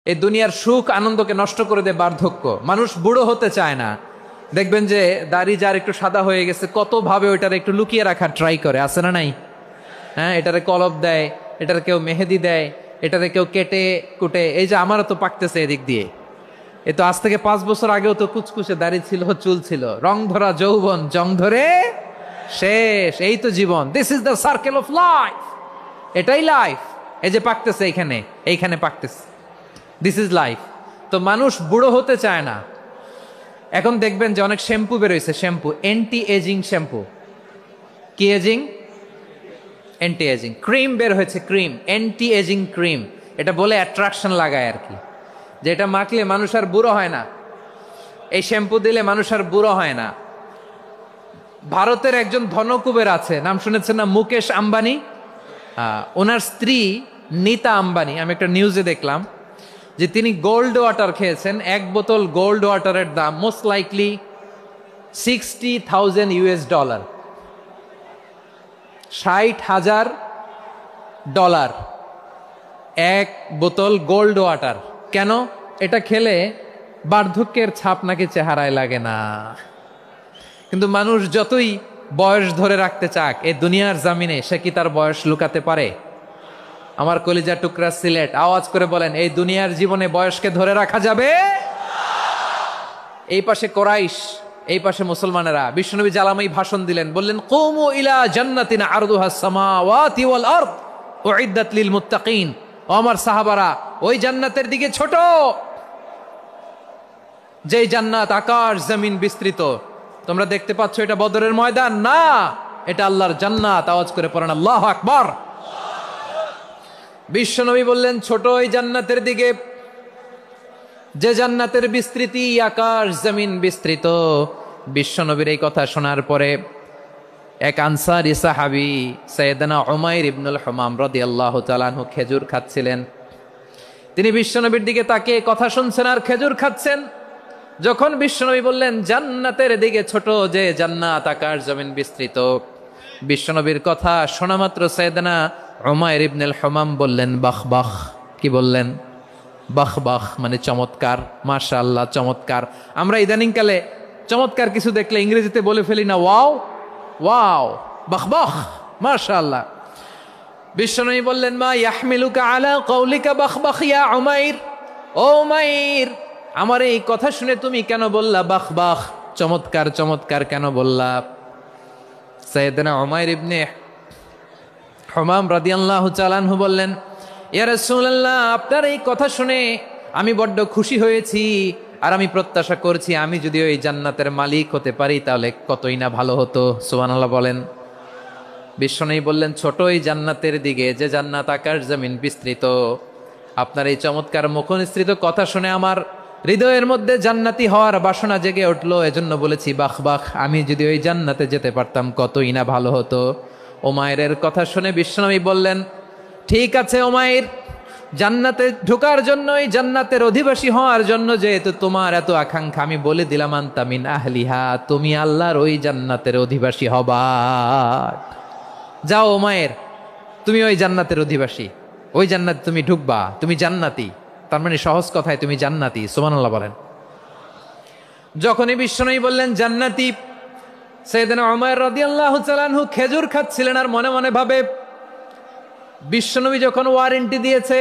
এই দুনিয়ার সুখ আনন্দকে নষ্ট করে দেয় বার্ধক্য। মানুষ বুড়ো হতে চায় না। দেখবেন যে দাড়ি যার একটু সাদা হয়ে গেছে কত ভাবে ওইটার একটু লুকিয়ে রাখার ট্রাই করে, আছে না নাই? হ্যাঁ, এটারে কলপ দেয়, এটার কেউ মেহেদি দেয়, এটারে কেউ কেটে কুটে। এই যে আমারও তো পাকতেছে এদিক দিয়ে, এ তো আজ থেকে 5 বছর আগেও তো কুচকুচে দাড়ি ছিল, চুল ছিল, রং ধরা যৌবন জং ধরে শেষ। এই তো জীবন, this is the circle of life, এটাই লাইফ। এই যে পাকতেছে এইখানে, এইখানে পাকতেছে, দিস ইজ লাইফ। তো মানুষ বুড়ো হতে চায় না। এখন দেখবেন যে অনেক শ্যাম্পু বেরোইছে, শ্যাম্পু অ্যান্টি এজিং শ্যাম্পু। কি এজিং? Anti ageing. ক্রিম বের হয়েছে, ক্রিম, অ্যান্টি এজিং ক্রিম। এটা বলে অ্যাট্রাকশন লাগায় আর কি, যে এটা মাখলে মানুষ আর বুড়ো হয় না, এই শ্যাম্পু দিলে মানুষ আর বুড়ো হয় না। ভারতের একজন ধনকুবের আছে, নাম শুনেছেন না? মুকেশ আম্বানি। ওনার স্ত্রী নীতা আম্বানি, আমি একটা নিউজে দেখলাম যে তিনি গোল্ড ওয়াটার খেয়েছেন। 1 বোতল গোল্ড ওয়াটারের দাম মোস্ট লাইকলি $60,000, $60,000 1 বোতল গোল্ড ওয়াটার। কেন? এটা খেলে বার্ধক্যের ছাপ নাকি চেহারায় লাগে না। কিন্তু মানুষ যতই বয়স ধরে রাখতে চাক এই দুনিয়ার জামিনে, সে কি তার বয়স লুকাতে পারে? আমার কলিজা টুকরা সিলেট, আওয়াজ করে বলেন, এই দুনিয়ার জীবনে বয়সকে ধরে রাখা যাবে? এই পাশে কোরাইশ, এই পাশে মুসলমানেরা। বিশ্বনবী জালামাই ভাষণ দিলেন, বললেন, কুমু ইলা জান্নাতিন আরদুহাস সামাওয়াতি ওয়াল আরদ উইদ্দাত লিল মুত্তাকিন। ও আমার সাহাবারা, ওই জান্নাতের দিকে ছোট, যেই জান্নাত আকাশ জমিন বিস্তৃত। তোমরা দেখতে পাচ্ছ এটা বদরের ময়দান না, এটা আল্লাহর জান্নাত। আওয়াজ করে পড়েন আল্লাহু আকবার। বিশ্বনবী বললেন, ছোট ওই জান্নাতের দিকে যে জান্নাতের বিস্তৃতি আকাশ জমিন বিস্তৃত। বিশ্বনবীর এই কথা শোনার পরে এক আনসারী সাহাবী সাইয়েদনা উমাইর ইবনুল হুমাম রাদিয়াল্লাহু তাআলা আনহু খেজুর খাচ্ছিলেন। তিনি বিশ্বনবীর দিকে তাকিয়ে কথা শুনছেন আর খেজুর খাচ্ছেন। যখন বিশ্বনবী বললেন জান্নাতের দিকে ছোট যে জান্নাত আকাশ জমিন বিস্তৃত, বিশ্বনবীর কথা শোনা মাত্র সাইয়েদনা উমাইর ইবনুল হুমাম বললেন বাহ বাহ। কি বললেন? বাহ বাহ, মানে চমৎকার, মাশাআল্লাহ, চমৎকার। আমরা ইদানিং কালে চমৎকার কিছু দেখলে ইংরেজিতে বলে ফেলি না, ওয়াও ওয়াও, বাহ বাহ, মাশাআল্লাহ। বিশ্বনবী বললেন, মা ইয়াহমিলুকা আলা কওলিকা বাহ বাহ ইয়া উমাইর। ও উমাইর, আমার এই কথা শুনে তুমি কেন বললা বাহ বাহ, চমৎকার চমৎকার কেন বললা? সাইয়েদনা উমাইর ইবনে হুমাম রাদিয়াল্লাহু তাআলা আনহু বললেন, ইয়া রাসূলুল্লাহ, আপনার এই কথা শুনে আমি বড্ড খুশি হয়েছি, আর আমি প্রত্যাশা করছি আমি যদি ওই জান্নাতের মালিক হতে পারি তাহলে কতই না ভালো হতো। সুবহানাল্লাহ বলেন। বিশ্বনবী বললেন, ছোট এই জান্নাতের দিকে যে জান্নাত আকাশ জমিন বিস্তৃত। আপনার এই চমৎকার মুখনিসৃত কথা শুনে আমার হৃদয়ের মধ্যে জান্নাতি হওয়ার বাসনা জেগে উঠলো, এজন্য বলেছি বাহ বাহ, আমি যদি ওই জান্নাতে যেতে পারতাম কতই না ভালো হতো। উমাইরের কথা শুনে বিশ্বনবী বললেন, ঠিক আছে উমাইর, জান্নাতে ঢোকার জন্য, এই জান্নাতের অধিবাসী হওয়ার জন্য যেহেতু তোমার এত আকাঙ্ক্ষা, আমি বলে দিলাম আনতা মিন আহলিহা, তুমি আল্লাহর ওই জান্নাতের অধিবাসী হবা। যাও উমাইর, তুমি ওই জান্নাতের অধিবাসী, ওই জান্নাতে তুমি ঢুকবা, তুমি জান্নাতি। তার মানে সহজ কথায় তুমি জান্নাতি। সুবহানাল্লাহ বলেন। যখনই বিশ্বনবী বললেন জান্নাতি, সাইয়েদনা উমাইর রাদিয়াল্লাহু তাআলা আনহু খেজুর খাচ্ছিলেন আর মনে মনে ভাবে, বিশ্বনবী যখন ওয়ারেন্টি দিয়েছে,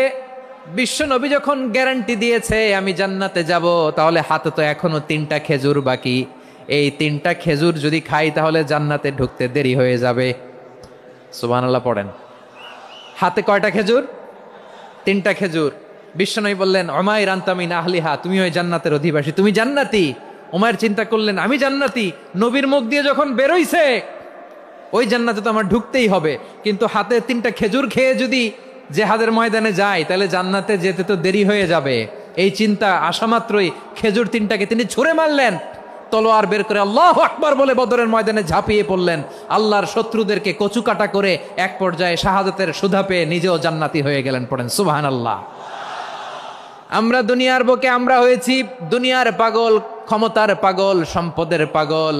বিশ্বনবী যখন গ্যারান্টি দিয়েছে আমি জান্নাতে যাব, তাহলে হাতে তো এখনো 3টা খেজুর বাকি। এই 3টা খেজুর যদি খাই তাহলে জান্নাতে ঢুকতে দেরি হয়ে যাবে। সুবহানাল্লাহ পড়েন। হাতে কয়টা খেজুর? 3টা খেজুর। বিশ্বনবী বললেন, উমাইর আনতা মিন আহলিহা, তুমি ওই জান্নাতের অধিবাসী, তুমি জান্নাতি। উমাইর চিন্তা করলেন, আমি জান্নাতি, নবীর মুখ দিয়ে যখন বেরোইছে ওই জান্নাতে তো আমার ঢুকতেই হবে, কিন্তু হাতে 3টা খেজুর খেয়ে যদি জিহাদের ময়দানে যাই তাহলে জান্নাতে যেতে তো দেরি হয়ে যাবে। এই চিন্তা আসা মাত্রই খেজুর 3টাকে তিনি ছুঁড়ে মারলেন, তলোয়ার বের করে আল্লাহু আকবার বলে বদরের ময়দানে ঝাঁপিয়ে পড়লেন। আল্লাহর শত্রুদেরকে কচুকাটা করে এক পর্যায়ে শাহাদাতের সুধা পেয়ে নিজেও জান্নাতি হয়ে গেলেন। পড়েন সুবহানাল্লাহ। আমরা দুনিয়ার বুকে আমরা হয়েছি দুনিয়ার পাগল, ক্ষমতার পাগল, সম্পদের পাগল,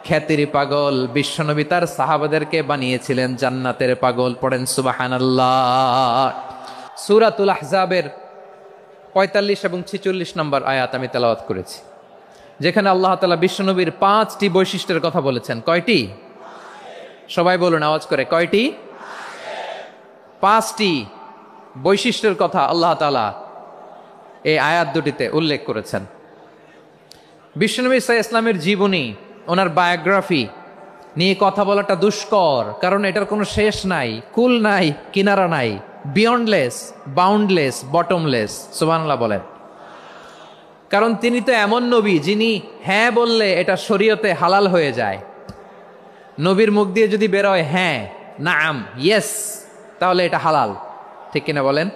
খ্যাতির পাগল। বিশ্বনবী তার সাহাবাদেরকে বানিয়েছিলেন জান্নাতের পাগল। পড়েন সুবহানাল্লাহ। সূরাতুল আহজাবের 45 এবং 46 নম্বর আয়াত আমি তেলাওয়াত করেছি, যেখানে আল্লাহ তাআলা বিশ্বনবীর 5টি বৈশিষ্ট্যের কথা বলেছেন। কয়টি? সবাই বলুন আওয়াজ করে, কয়টি? 5টি বৈশিষ্ট্যের কথা আল্লাহ তাআলা এই আয়াত দুটিতে উল্লেখ করেছেন। বিশ্বনবী সাল্লাল্লাহু আলাইহি ওয়াসাল্লামের জীবনী, ওনার বায়োগ্রাফি নিয়ে কথা বলাটা দুষ্কর, কারণ এটার কোনো শেষ নাই, কুল নাই, কিনারা নাই, বিয়ন্ডলেস, বাউন্ডলেস, বটমলেস। সুবহানাল্লাহ বলেন। কারণ তিনি তো এমন নবী যিনি হ্যাঁ বললে এটা শরীয়তে হালাল হয়ে যায়। নবীর মুখ দিয়ে যদি বেরোয় হ্যাঁ, নাম, ইয়েস, তাহলে এটা হালাল। ঠিক কিনা বলেন?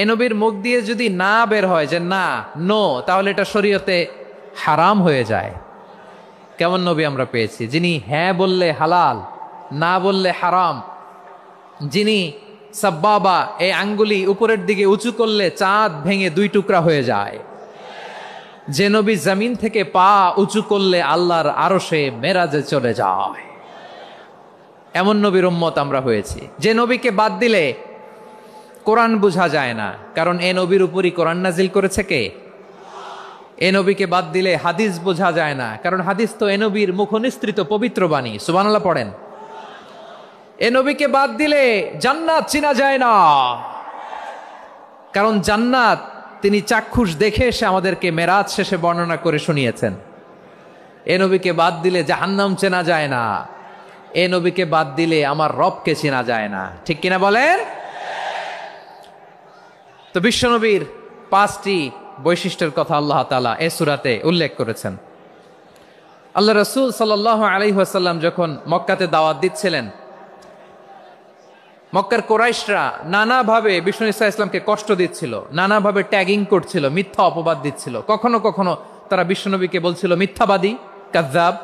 এ নবীর মুখ দিয়ে যদি না বের হয় যে না, নো, তাহলে এটা শরীয়তে হারাম হয়ে যায়। কেমন নবী আমরা পেয়েছি, যিনি হ্যাঁ বললে হালাল, না বললে হারাম, যিনি সাব্বাবা, এই আঙ্গুলি উপরের দিকে উঁচু করলে চাঁদ ভেঙে 2 টুকরা হয়ে যায়, যে নবী জমিন থেকে পা উঁচু করলে আল্লাহর আরশে মেরাজে চলে যায়, এমন নবীর উম্মত আমরা হয়েছি। যে নবীকে বাদ দিলে কোরআন বোঝা যায় না, কারণ এ নবীর উপরই কোরআন নাজিল করেছে কে? এ নবীকে বাদ দিলে হাদিস বোঝা যায় না, কারণ হাদিস তো এ নবীর মুখনিসৃত পবিত্র বাণী। সুবহানাল্লাহ পড়েন। এ নবীকে বাদ দিলে জান্নাত চিনা যায় না, কারণ জান্নাত তিনি চাক্ষুষ দেখে এসে আমাদেরকে মেরাজ শেষে বর্ণনা করে শুনিয়েছেন। এ নবীকে বাদ দিলে জাহান্নাম চেনা যায় না, এ নবীকে বাদ দিলে আমার রবকে চেনা যায় না। ঠিক কিনা বলেন? তো বিশ্বনবীর 5টি বৈশিষ্ট্যের কথা আল্লাহ তাআলা এই সূরাতে উল্লেখ করেছেন। আল্লাহ রাসূল সাল্লাল্লাহু আলাইহি ওয়াসাল্লাম যখন মক্কাতে দাওয়াত দিচ্ছিলেন, মক্কার কুরাইশরা নানাভাবে বিষ্ণু ঈসা ইসলামকে কষ্ট দিচ্ছিল, নানাভাবে ট্যাগিং করছিল, মিথ্যা অপবাদ দিচ্ছিল। কখনো কখনো তারা বিশ্বনবীকে বলছিল মিথ্যাবাদী, কাযযাব।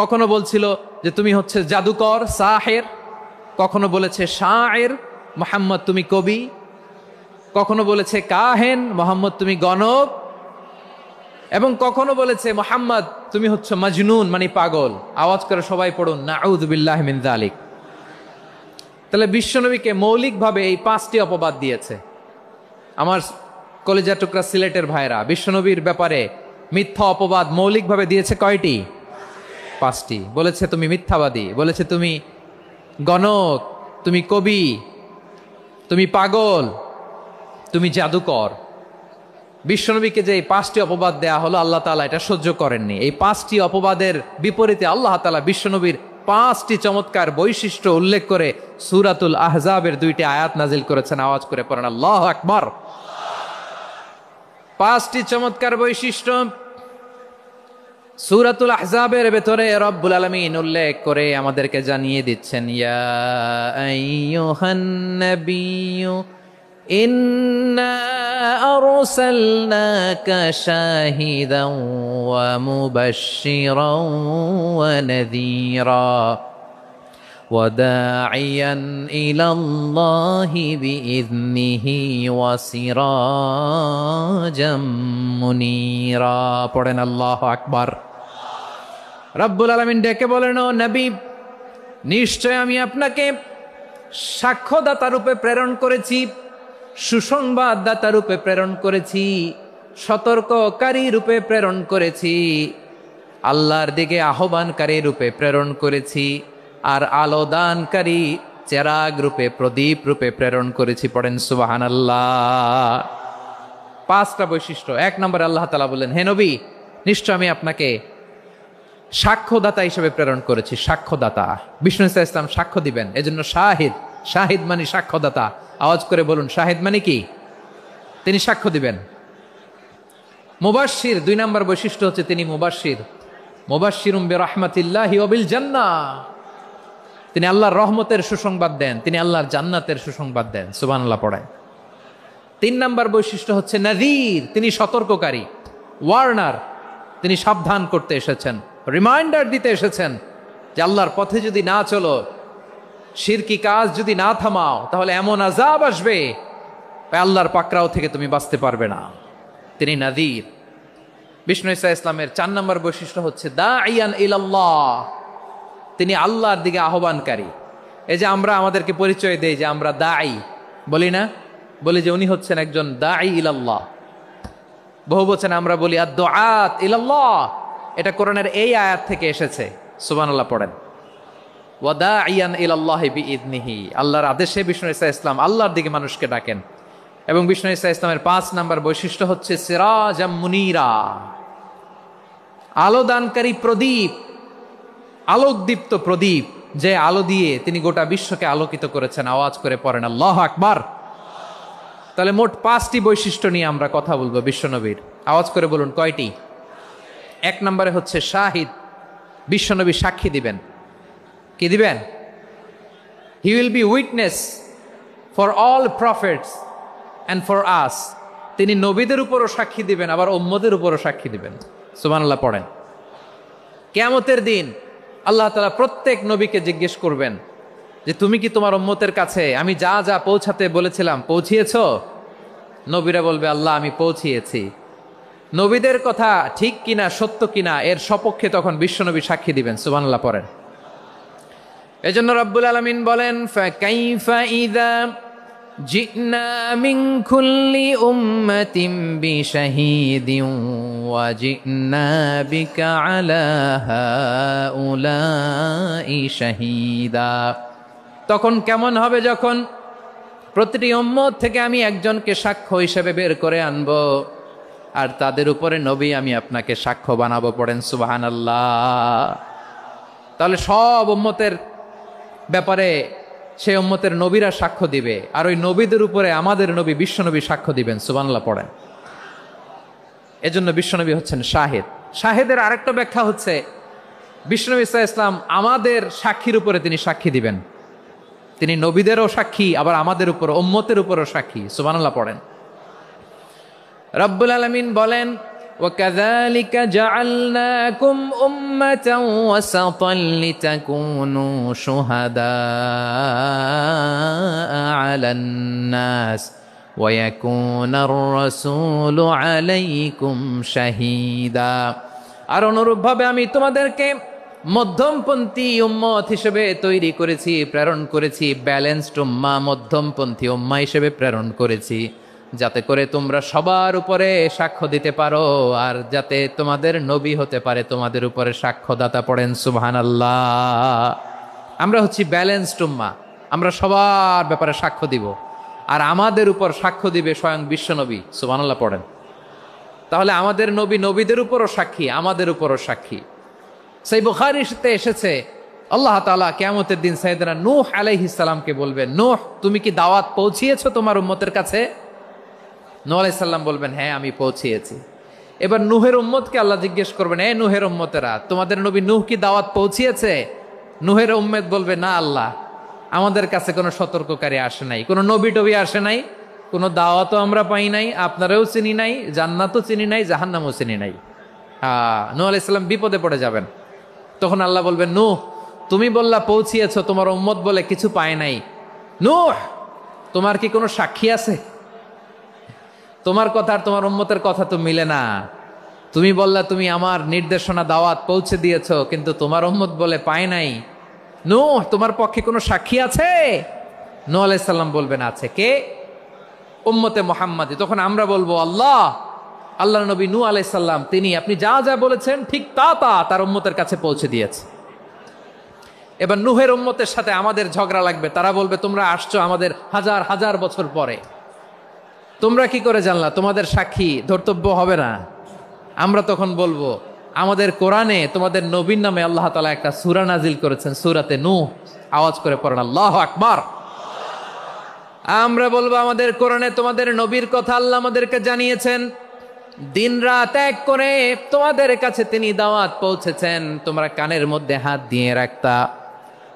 কখনো বলছিল যে তুমি হচ্ছে জাদুকর, সাহের। কখনো বলেছে শায়ের, মুহাম্মদ তুমি কবি। কখনো বলেছে কাহেন, মুহাম্মদ তুমি গণক। এবং কখনো বলেছে মুহাম্মদ তুমি হচ্ছে মাজনুন, মানে পাগল। আওয়াজ করে সবাই পড়ুন নাউযু বিল্লাহি মিন যালিক। তাহলে বিশ্বনবীকে মৌলিকভাবে এই 5টি অপবাদ দিয়েছে। আমার কলেজা টুকরা সিলেটের ভাইরা, বিশ্বনবীর ব্যাপারে মিথ্যা অপবাদ মৌলিকভাবে দিয়েছে কয়টি? 5টি। বলেছে তুমি মিথ্যাবাদী, বলেছে তুমি গণক, তুমি কবি, তুমি পাগল, তুমি জাদুকর। বিশ্বনবীকে যে এই 5টি অপবাদ দেয়া হলো, আল্লাহ তাআলা এটা সহ্য করেননি। এই 5টি অপবাদের বিপরীতে আল্লাহ তাআলা বিশ্বনবীর 5টি চমৎকার বৈশিষ্ট্য উল্লেখ করে সূরাতুল আহজাবের 2টি আয়াত নাজিল করেছেন। আওয়াজ করে পড়েন আল্লাহু আকবার। 5টি চমৎকার বৈশিষ্ট্য সূরাতুল আহজাবের ভেতরে রব্বুল আলামিন উল্লেখ করে আমাদেরকে জানিয়ে দিচ্ছেন, ইয়া আইয়ুহান নাবিয়্যু ইন্না আরসালনাকা শাহিদান ওয়া মুবাশশিরান ওয়া নাযীরা ওয়া দাঈয়ান ইলাল্লাহি বিইযনিহি ওয়া সিরাজাম মুনীরা। পড়েন আল্লাহু আকবার। রব্বুল আলামিন ডেকে বলেন, ও নবী, নিশ্চয় আমি আপনাকে সাক্ষ্যদাতা রূপে প্রেরণ করেছি, সুসংবাদদাতা রূপে প্রেরণ করেছি, সতর্ককারী রূপে প্রেরণ করেছি, আল্লাহর দিকে আহ্বানকারী রূপে প্রেরণ করেছি, আর আলোদানকারী চেরাগ রূপে, প্রদীপ রূপে প্রেরণ করেছি। পড়েন সুবহানাল্লাহ। 5টা বৈশিষ্ট্য। 1 নম্বরে আল্লাহ তাআলা বললেন, হে নবী, নিশ্চয় আমি আপনাকে সাক্ষ্যদাতা হিসেবে প্রেরণ করেছি। সাক্ষ্যদাতা, বিষ্ণু ঈসা ইসলাম সাক্ষ্য দিবেন, এজন্য শাহিদ। শাহিদ মানে সাক্ষ্যদাতা। আওয়াজ করে বলুন, শাহিদ মানে কি? তিনি সাক্ষ্য দিবেন। মুবাশশির, 2 নম্বর বৈশিষ্ট্য হচ্ছে তিনি মুবাশশির। মুবাশশিরুম বিরাহমাতিল্লাহি ওয়া বিল জান্নাহ। তিনি আল্লাহর রহমতের সুসংবাদ দেন, তিনি আল্লাহর জান্নাতের সুসংবাদ দেন। সুবহানাল্লাহ পড়ায়। 3 নম্বর বৈশিষ্ট্য হচ্ছে নাযীর, তিনি সতর্ককারী, ওয়ার্নার। তিনি সাবধান করতে এসেছেন, রিমাইন্ডার দিতে এসেছেন যে আল্লাহর পথে যদি না চলো, শিরকি কাজ যদি না থামাও, তাহলে এমন আযাব আসবে আল্লাহর পাকড়াও থেকে তুমি বাঁচতে পারবে না। তিনি নাযীর। বিষ্ণু ঈসা ইসলামের 4 নম্বর বৈশিষ্ট্য হচ্ছে দাঈয়ান ইলাল্লাহ, তিনি আল্লাহর দিকে আহ্বানকারী। এই যে আমরা আমাদেরকে পরিচয় দেই যে আমরা দাঈ, বলি না বলি যে উনি হচ্ছেন একজন দাঈ ইলাল্লাহ। বহুবচনে আমরা বলি আদ-দুআত ইলাল্লাহ। এটা কোরআনের এই আয়াত থেকে এসেছে। সুবহানাল্লাহ পড়েন। ওয়া দাঈয়ান ইলাল্লাহি বিইذনিহি, আল্লাহর আদেশে বিষ্ণু ঈসা ইসলাম আল্লাহর দিকে মানুষকে ডাকেন। এবং বিষ্ণু ঈসা ইসলামের ৫ নাম্বার বৈশিষ্ট্য হচ্ছে সিরাজাম মুনীরা, আলো দানকারী প্রদীপ, আলোকদীপ্ত প্রদীপ, যে আলো দিয়ে তিনি গোটা বিশ্বকে আলোকিত করেছেন। আওয়াজ করে পড়েন আল্লাহু আকবার। তাহলে মোট ৫টি বৈশিষ্ট্য নিয়ে আমরা কথা বলবো বিশ্বনবীর। আওয়াজ করে বলুন কয়টি? ১ নম্বরে হচ্ছে শাহিদ, বিশ্বনবী সাক্ষী দিবেন। কি দিবেন? He will be witness for all prophets and for us. তিনি নবীদের উপরও সাক্ষী দিবেন, আবার উম্মতের উপরও সাক্ষী দিবেন। সুবহানাল্লাহ পড়েন। কিয়ামতের দিন আল্লাহ তাআলা প্রত্যেক নবীকে জিজ্ঞেস করবেন যে তুমি কি তোমার উম্মতের কাছে আমি যা যা পৌঁছাতে বলেছিলাম পৌঁছিয়েছো? নবীরা বলবে আল্লাহ আমি পৌঁছিয়েছি। নবীদের কথা ঠিক কিনা, সত্য কিনা, এর সপক্ষে তখন বিশ্বনবী সাক্ষী দিবেন। সুবহানাল্লাহ পড়েন। এজন্য রব্বুল আলামিন বলেন ফাকাইফা ইযা জিনা মিন কুল্লি উম্মাতিন বিশাহীদিন ওয়া জিনা বিকা আলা হাউলাই শাহীদা। তখন কেমন হবে যখন প্রতিটি উম্মত থেকে আমি একজনকে সাক্ষ্য হিসেবে বের করে আনব, আর তাদের উপরে নবী আমি আপনাকে সাক্ষ্য বানাবো। পড়েন সুবহানাল্লাহ। তাহলে সব উম্মতের ব্যাপারে সেই উম্মতের নবীরা সাক্ষ্য দিবে, আর ওই নবীদের উপরে আমাদের নবী বিশ্বনবী সাক্ষ্য দিবেন। সুবহানাল্লাহ পড়েন। এজন্য বিশ্বনবী হচ্ছেন শাহিদ। শাহিদের আরেকটা ব্যাখ্যা হচ্ছে বিশ্বনবী সাল্লাল্লাহু আলাইহি ওয়াসাল্লাম আমাদের সাক্ষীর উপরে তিনি সাক্ষী দিবেন। তিনি নবীদেরও সাক্ষী, আবার আমাদের উপর উম্মতের উপরও সাক্ষী। সুবহানাল্লাহ পড়েন। রব্বুল আলামিন বলেন وَكَذَلِكَ جَعَلْنَاكُمْ أُمَّةً وَسَطًا لِتَكُونُوا شُهَدَاءَ عَلَى النَّاسِ وَيَكُونَ الرَّسُولُ عَلَيْكُمْ شَهِيدًا। আর অনুরূপভাবে আমি তোমাদেরকে মধ্যমপন্থী উম্মত হিসেবে তৈরি করেছি, প্রেরণ করেছি। ব্যালেন্সড উম্মাহ, মধ্যমপন্থী উম্মাহ হিসেবে প্রেরণ করেছি, যাতে করে তোমরা সবার উপরে সাক্ষ্য দিতে পারো, আর যাতে তোমাদের নবী হতে পারে তোমাদের উপরে সাক্ষ্যদাতা। পড়েন সুবহানাল্লাহ। আমরা হচ্ছি ব্যালেন্সড উম্মাহ, আমরা সবার ব্যাপারে সাক্ষ্য দিব, আর আমাদের উপর সাক্ষ্য দিবে স্বয়ং বিশ্বনবী। সুবহানাল্লাহ পড়েন। তাহলে আমাদের নবী নবীদের উপরও সাক্ষী, আমাদের উপরও সাক্ষী। সেই বুখারীতে এসেছে আল্লাহ তাআলা কিয়ামতের দিন সাইয়েদনা নূহ আলাইহিস সালামকে বলবেন, নূহ তুমি কি দাওয়াত পৌঁছিয়েছো তোমার উম্মতের কাছে? নূহ আলাইহিস সালাম বলবেন হ্যাঁ আমি পৌঁছিয়েছি। এবার নূহের উম্মতকে আল্লাহ জিজ্ঞেস করবেন, এ নূহের উম্মতেরা তোমাদের নবী নূহ কি দাওয়াত পৌঁছিয়েছে? নূহের উম্মত বলবে না আল্লাহ, আমাদের কাছে কোনো সতর্ককারী আসে নাই, কোনো নবী টবি আসে নাই, কোনো দাওয়াতও আমরা পাই নাই, আপনারাও চিনি নাই, জান্নাতও চিনি নাই, জাহান্নামও চিনি নাই। নূহ আলাইহিস সালাম বিপদে পড়ে যাবেন। তখন আল্লাহ বলবেন নূহ তুমি বললা পৌঁছিয়েছো, তোমার উম্মত বলে কিছু পায় নাই। নূহ তোমার কি কোনো সাক্ষী আছে? তোমার কথা আর তোমার উম্মতের কথা তো মিলে না। তুমি বললা তুমি আমার নির্দেশনা দাওয়াত পৌঁছে দিয়েছো, কিন্তু তোমার উম্মত বলে পায় নাই। নূহ তোমার পক্ষে কোনো সাক্ষী আছে? নূহ আলাইহিস সালাম বলবেন আছে। কে? উম্মতে মুহাম্মাদি। তখন আমরা বলবো আল্লাহর নবী নূহ আলাইহিস সালাম তিনি আপনি যা যা বলেছেন ঠিক তা তার উম্মতের কাছে পৌঁছে দিয়েছে। এবার নূহের উম্মতের সাথে আমাদের ঝগড়া লাগবে। তারা বলবে তোমরা আসছো আমাদের হাজার হাজার বছর পরে, তোমরা কি করে জানলা? তোমাদের সাক্ষী ধর্তব্য হবে না। আমরা তখন বলবো আমাদের কোরআনে তোমাদের নবীর নামে আল্লাহ তাআলা একটা সূরা নাজিল করেছেন, সূরাতে নূহ। আওয়াজ করে পড়েন আল্লাহু আকবার। আমরা বলবো আমাদের কোরআনে তোমাদের নবীর কথা আল্লাহ আমাদেরকে জানিয়েছেন, দিন রাত এক করে তোমাদের কাছে তিনি দাওয়াত পৌঁছেছেন। তোমরা কানের মধ্যে হাত দিয়ে রাখতা,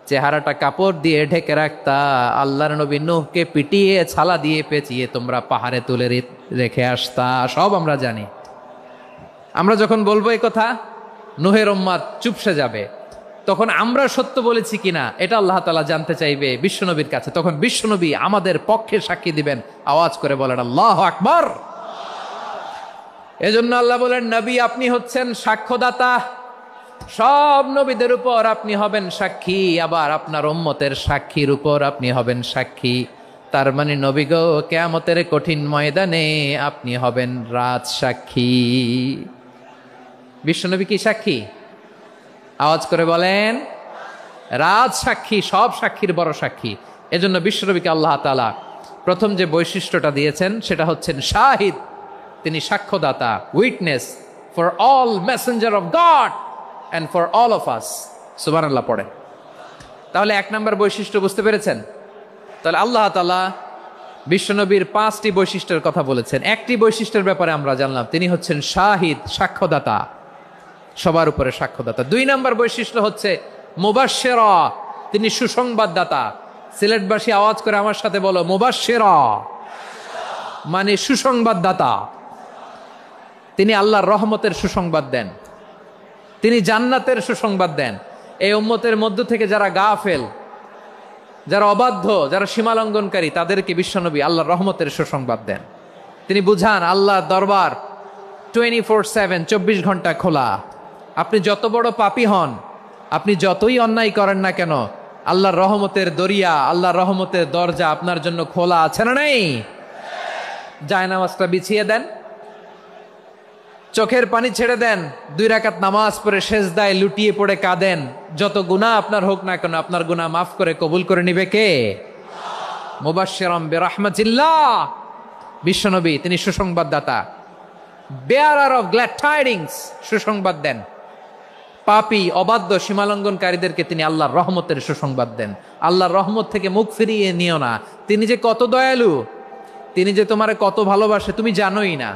চেহারাটা কাপড় দিয়ে ঢেকে রাখতা, আল্লাহর নবী নূহকে পিটিয়ে ছালা দিয়ে পেঁচিয়ে তোমরা পাহাড়ে তুলে রেখে আসতা। সব আমরা জানি। আমরা যখন বলবো এই কথা নূহের উম্মত চুপসে যাবে। তখন আমরা সত্য বলেছি কিনা এটা আল্লাহ তাআলা জানতে চাইবে বিশ্বনবীর কাছে। তখন বিশ্বনবী আমাদের পক্ষে সাক্ষী দিবেন। আওয়াজ করে বলেন আল্লাহু আকবার। এজন্য আল্লাহ বলেন নবী আপনি হচ্ছেন সাক্ষ্যদাতা, সব নবীদের উপর আপনি হবেন সাক্ষী, আবার আপনার উম্মতের সাক্ষীর উপর আপনি হবেন সাক্ষী। তার মানে নবী গো, কিয়ামতের কঠিন ময়দানে আপনি হবেন রাজ সাক্ষী। বিশ্বনবী কি সাক্ষী? আওয়াজ করে বলেন, রাজ সাক্ষী, সব সাক্ষীর বড় সাক্ষী। এজন্য বিশ্বনবীকে আল্লাহ তাআলা প্রথম যে বৈশিষ্ট্যটা দিয়েছেন সেটা হচ্ছেন শাহিদ। তিনি সাক্ষ্যদাতা, witness for all messenger of God and for all of us. সুবহানাল্লাহ পড়ে। তাহলে এক নম্বর বৈশিষ্ট্য বুঝতে পেরেছেন? তাহলে আল্লাহ তাআলা বিশ্বনবীর 5টি বৈশিষ্ট্যের কথা বলেছেন। একটি বৈশিষ্ট্যের ব্যাপারে আমরা জানলাম, তিনি হচ্ছেন শাহিদ, সাক্ষ্যদাতা, সবার উপরে সাক্ষ্যদাতা। 2 নম্বর বৈশিষ্ট্য হচ্ছে মুবাশশিরা, তিনি সুসংবাদদাতা। সিলেটবাসী আওয়াজ করে আমার সাথে বলো, মুবাশশিরা মানে সুসংবাদদাতা। তিনি আল্লাহর রহমতের সুসংবাদ দেন, তিনি জান্নাতের সুসংবাদ দেন। এই উম্মতের মধ্য থেকে যারা গাফেল, যারা অবাধ্য, যারা সীমালঙ্ঘনকারী, তাদেরকে বিশ্বনবী আল্লাহর রহমতের সুসংবাদ দেন। তিনি বুঝান আল্লাহর দরবার 24/7, 24 ঘন্টা খোলা। আপনি যত বড় পাপী হন, আপনি যতই অন্যায় করেন না কেন, আল্লাহর রহমতের দরিয়া, আল্লাহর রহমতের দরজা আপনার জন্য খোলা আছে না নেই? জায়নামাজটা বিছিয়ে দেন, চোখের পানি ছেড়ে দেন, 2 রাকাত নামাজ পড়ে সেজদায় লুটিয়ে পড়ে কাঁদেন। যত গুনাহ আপনার হোক না কেন, আপনার গুনাহ মাফ করে কবুল করে নিবে কে? মুবাশশিরাম বিরাহমাতিল্লাহ। বিশ্বনবী তিনি সুসংবাদদাতা, বেয়ারার অফ গ্ল্যাড টাইডিংস, সুসংবাদ দেন। পাপী, অবাধ্য, সীমালঙ্ঘনকারীদেরকে তিনি আল্লাহর রহমতের সুসংবাদ দেন। আল্লাহর রহমত থেকে মুখ ফিরিয়ে নিও না। তিনি যে কত দয়ালু, তিনি যে তোমারে কত ভালোবাসে তুমি জানোই না।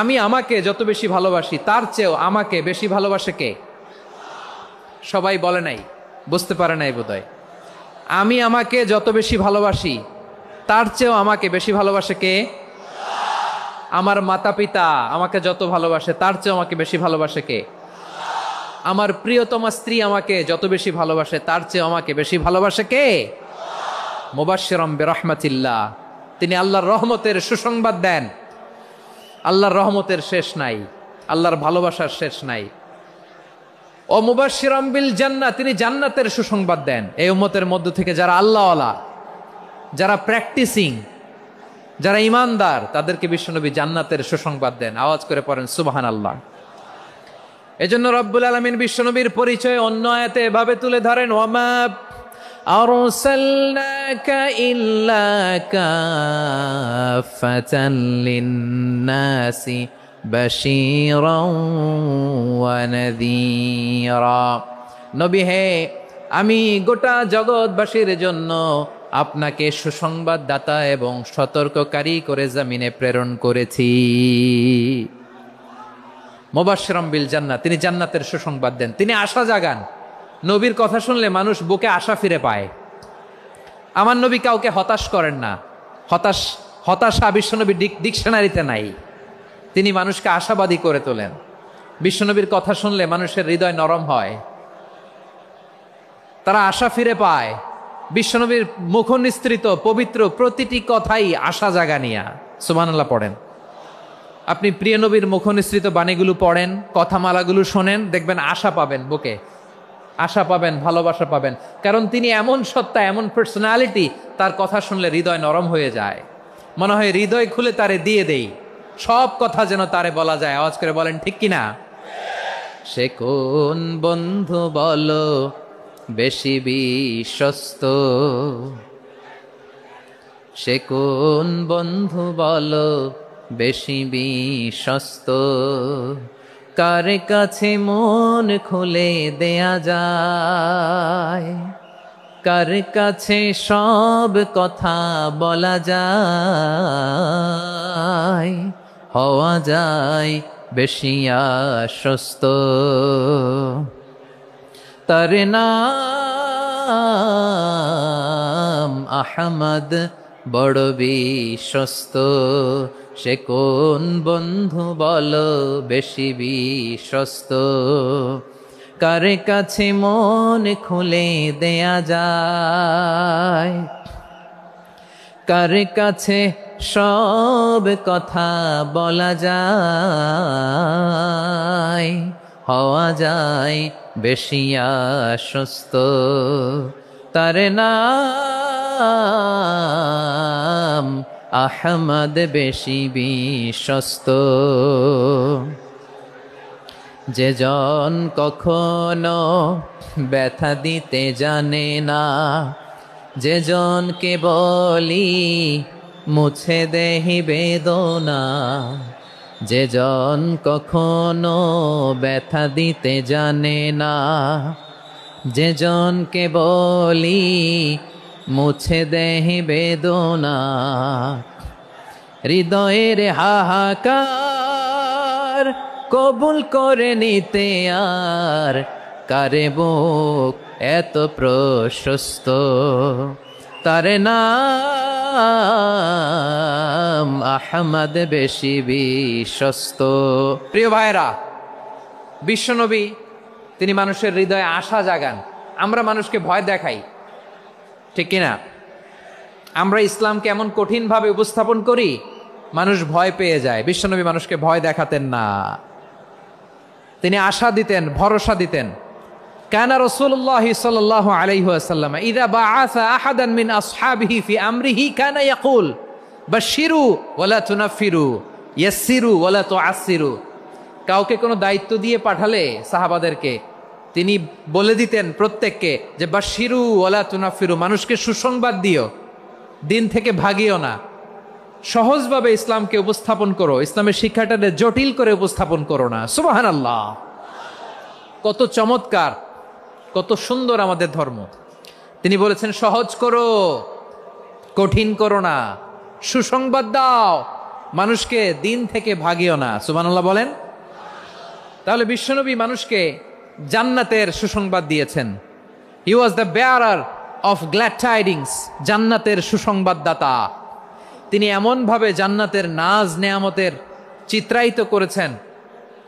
আমি আমাকে যত বেশি ভালোবাসি, তার চেয়েও আমাকে বেশি ভালোবাসে কে? সবাই বলে নাই, বুঝতে পারে নাই বোধহয়। আমি আমাকে যত বেশি ভালোবাসি, তার চেয়েও আমাকে বেশি ভালোবাসে কে? আমার মাতা পিতা আমাকে যত ভালোবাসে, তার চেয়েও আমাকে বেশি ভালোবাসে কে? আমার প্রিয়তমা স্ত্রী আমাকে যত বেশি ভালোবাসে, তার চেয়েও আমাকে বেশি ভালোবাসে কে? মুবাশশিরাম বিরাহমাতিল্লাহ, তিনি আল্লাহর রহমতের সুসংবাদ দেন। আল্লাহর রহমতের শেষ নাই, আল্লাহর ভালোবাসার শেষ নাই। ও মুবাশশিরাম বিল জান্নাহ, তিনি জান্নাতের সুসংবাদ দেন। এই উম্মতের মধ্য থেকে যারা আল্লাহওয়ালা, যারা প্র্যাকটিসিং, যারা ইমানদার, তাদেরকে বিশ্বনবী জান্নাতের সুসংবাদ দেন। আওয়াজ করে পড়েন সুবহানাল্লাহ। এজন্য রব্বুল আলামিন বিশ্বনবীর পরিচয় অন্য আয়াতে এভাবে তুলে ধরেন, ওয়ামা আরসালনাকা ইল্লা কাফাতান লিন্নাসি বাশীরাও ওয়া নাযীরা। নবী হে, আমি গোটা জগৎবাসীর জন্য আপনাকে সুসংবাদদাতা এবং সতর্ককারী করে জমিনে প্রেরণ করেছি। মুবাশশিরাম বিল জান্নাহ, তিনি জান্নাতের সুসংবাদ দেন, তিনি আশা জাগান। নবীর কথা শুনলে মানুষ বুকে আশা ফিরে পায়। আমার নবী কাউকে হতাশ করেন না। হতাশা বিশ্বনবীর ডিকশনারিতে নাই। তিনি মানুষকে আশাবাদী করে তোলেন। বিশ্বনবীর কথা শুনলে মানুষের হৃদয় নরম হয়, তারা আশা ফিরে পায়। বিশ্বনবীর মুখ নিঃসৃত পবিত্র প্রতিটি কথাই আশা জাগানিয়া। সুবহানাল্লাহ পড়েন। আপনি প্রিয় নবীর মুখ নিঃসৃত বাণীগুলো পড়েন, কথামালাগুলো শোনেন, দেখবেন আশা পাবেন, বুকে আশা পাবেন, ভালোবাসা পাবেন। কারণ তিনি এমন সত্তা, এমন পার্সোনালিটি, তার কথা শুনলে হৃদয় নরম হয়ে যায়। মনে হয় হৃদয় খুলে তারে দিয়ে দেই, সব কথা যেন তারে বলা যায়। আওয়াজ করে বলেন ঠিক কিনা? সে কোন বন্ধু বলো বেশি বিশ্বস্ত, সে কোন বন্ধু বলো বেশি বিশ্বস্ত, কার কাছে মন খুলে দেয়া যায়, কার কাছে সব কথা বলা যায়, হওয়া যায় বেশি আশ্বস্ত। তার নাম আহমদ, বড় বিশ্বস্ত। সে কোন বন্ধু বলো বেশি বিশ্বস্ত, কার কাছে মন খুলে দেয়া যায়, কার কাছে সব কথা বলা যায়, হওয়া যায় বেশি আশ্বস্ত। তার নাম নাম আহমদ বেশি বিশ্বস্ত। যে জন কখনো ব্যথা দিতে জানে না, যে জনকে বলি মুছে দেহি বেদনা, যে জন কখনো ব্যথা দিতে জানে না, যে জনকে বলি মুছে দেহি বেদনা, হৃদয়ের হাহাকার কবুল করে নিতে আর কারে বুক এত প্রশস্ত। তার নাম আহমদ বেশি বিশ্বস্ত। প্রিয় ভাইরা, বিশ্বনবী তিনি মানুষের হৃদয়ে আশা জাগান। আমরা মানুষকে ভয় দেখাই, ঠিক কিনা? আমরা ইসলামকে এমন কঠিনভাবে উপস্থাপন করি, মানুষ ভয় পেয়ে যায়। বিশ্বনবী মানুষকে ভয় দেখাতেন না, তিনি আশা দিতেন, ভরসা দিতেন। কানা রাসূলুল্লাহ সাল্লাল্লাহু আলাইহি ওয়াসাল্লাম ইযা বাআসা আহাদান মিন আসহাবিহি ফি আমরিহি কানা ইয়াকুল বাশশিরু ওয়ালা তুনাফিরু ইয়াসসিরু ওয়ালা তুআসসিরু। কাউকে কোনো দায়িত্ব দিয়ে পাঠালে সাহাবাদেরকে তিনি বলে দিতেন প্রত্যেককে যে বাশশিরু ওয়ালা তুনাফিরু, মানুষকে সুসংবাদ দিও, দিন থেকে ভাগিও না, সহজভাবে ইসলামকে উপস্থাপন করো, ইসলামের শিক্ষাটাকে জটিল করে উপস্থাপন করো না। সুবহানাল্লাহ, কত চমৎকার, কত সুন্দর আমাদের ধর্ম। তিনি বলেছেন সহজ করো, কঠিন করো না, সুসংবাদ দাও, মানুষকে দিন থেকে ভাগিও না। সুবহানাল্লাহ বলেন। তাহলে বিশ্বনবী মানুষকে জান্নাতের সুসংবাদ দিয়েছেন। He was the bearer of glad tidings, জান্নাতের সুসংবাদদাতা। তিনি এমনভাবে জান্নাতের নাজ নেয়ামতের চিত্রায়িত করেছেন,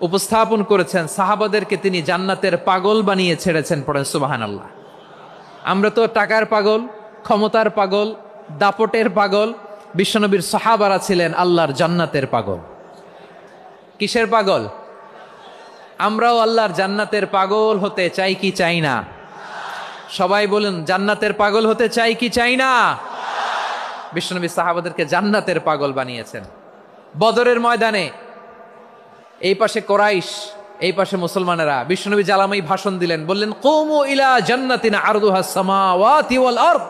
উপস্থাপন করেছেন, সাহাবাদেরকে তিনি জান্নাতের পাগল বানিয়ে ছেড়েছেন। পড়েন সুবহানাল্লাহ। আমরা তো টাকার পাগল, ক্ষমতার পাগল, দাপটের পাগল। বিশ্বনবীর সাহাবারা ছিলেন আল্লাহর জান্নাতের পাগল। কিসের পাগল? আমরাও আল্লাহর জান্নাতের পাগল হতে চাই কি চাই না? সবাই বলুন, জান্নাতের পাগল হতে চাই কি চাই না? বিশ্বনবী সাহাবাদেরকে জান্নাতের পাগল বানিয়েছেন। বদরের ময়দানে এই পাশে কোরাইশ, এই পাশে মুসলমানেরা। বিশ্বনবী জ্বালাময়ী ভাষণ দিলেন, বললেন কুমু ইলা জান্নাতিন আরদুহাস সামাওয়াতি ওয়াল আরদ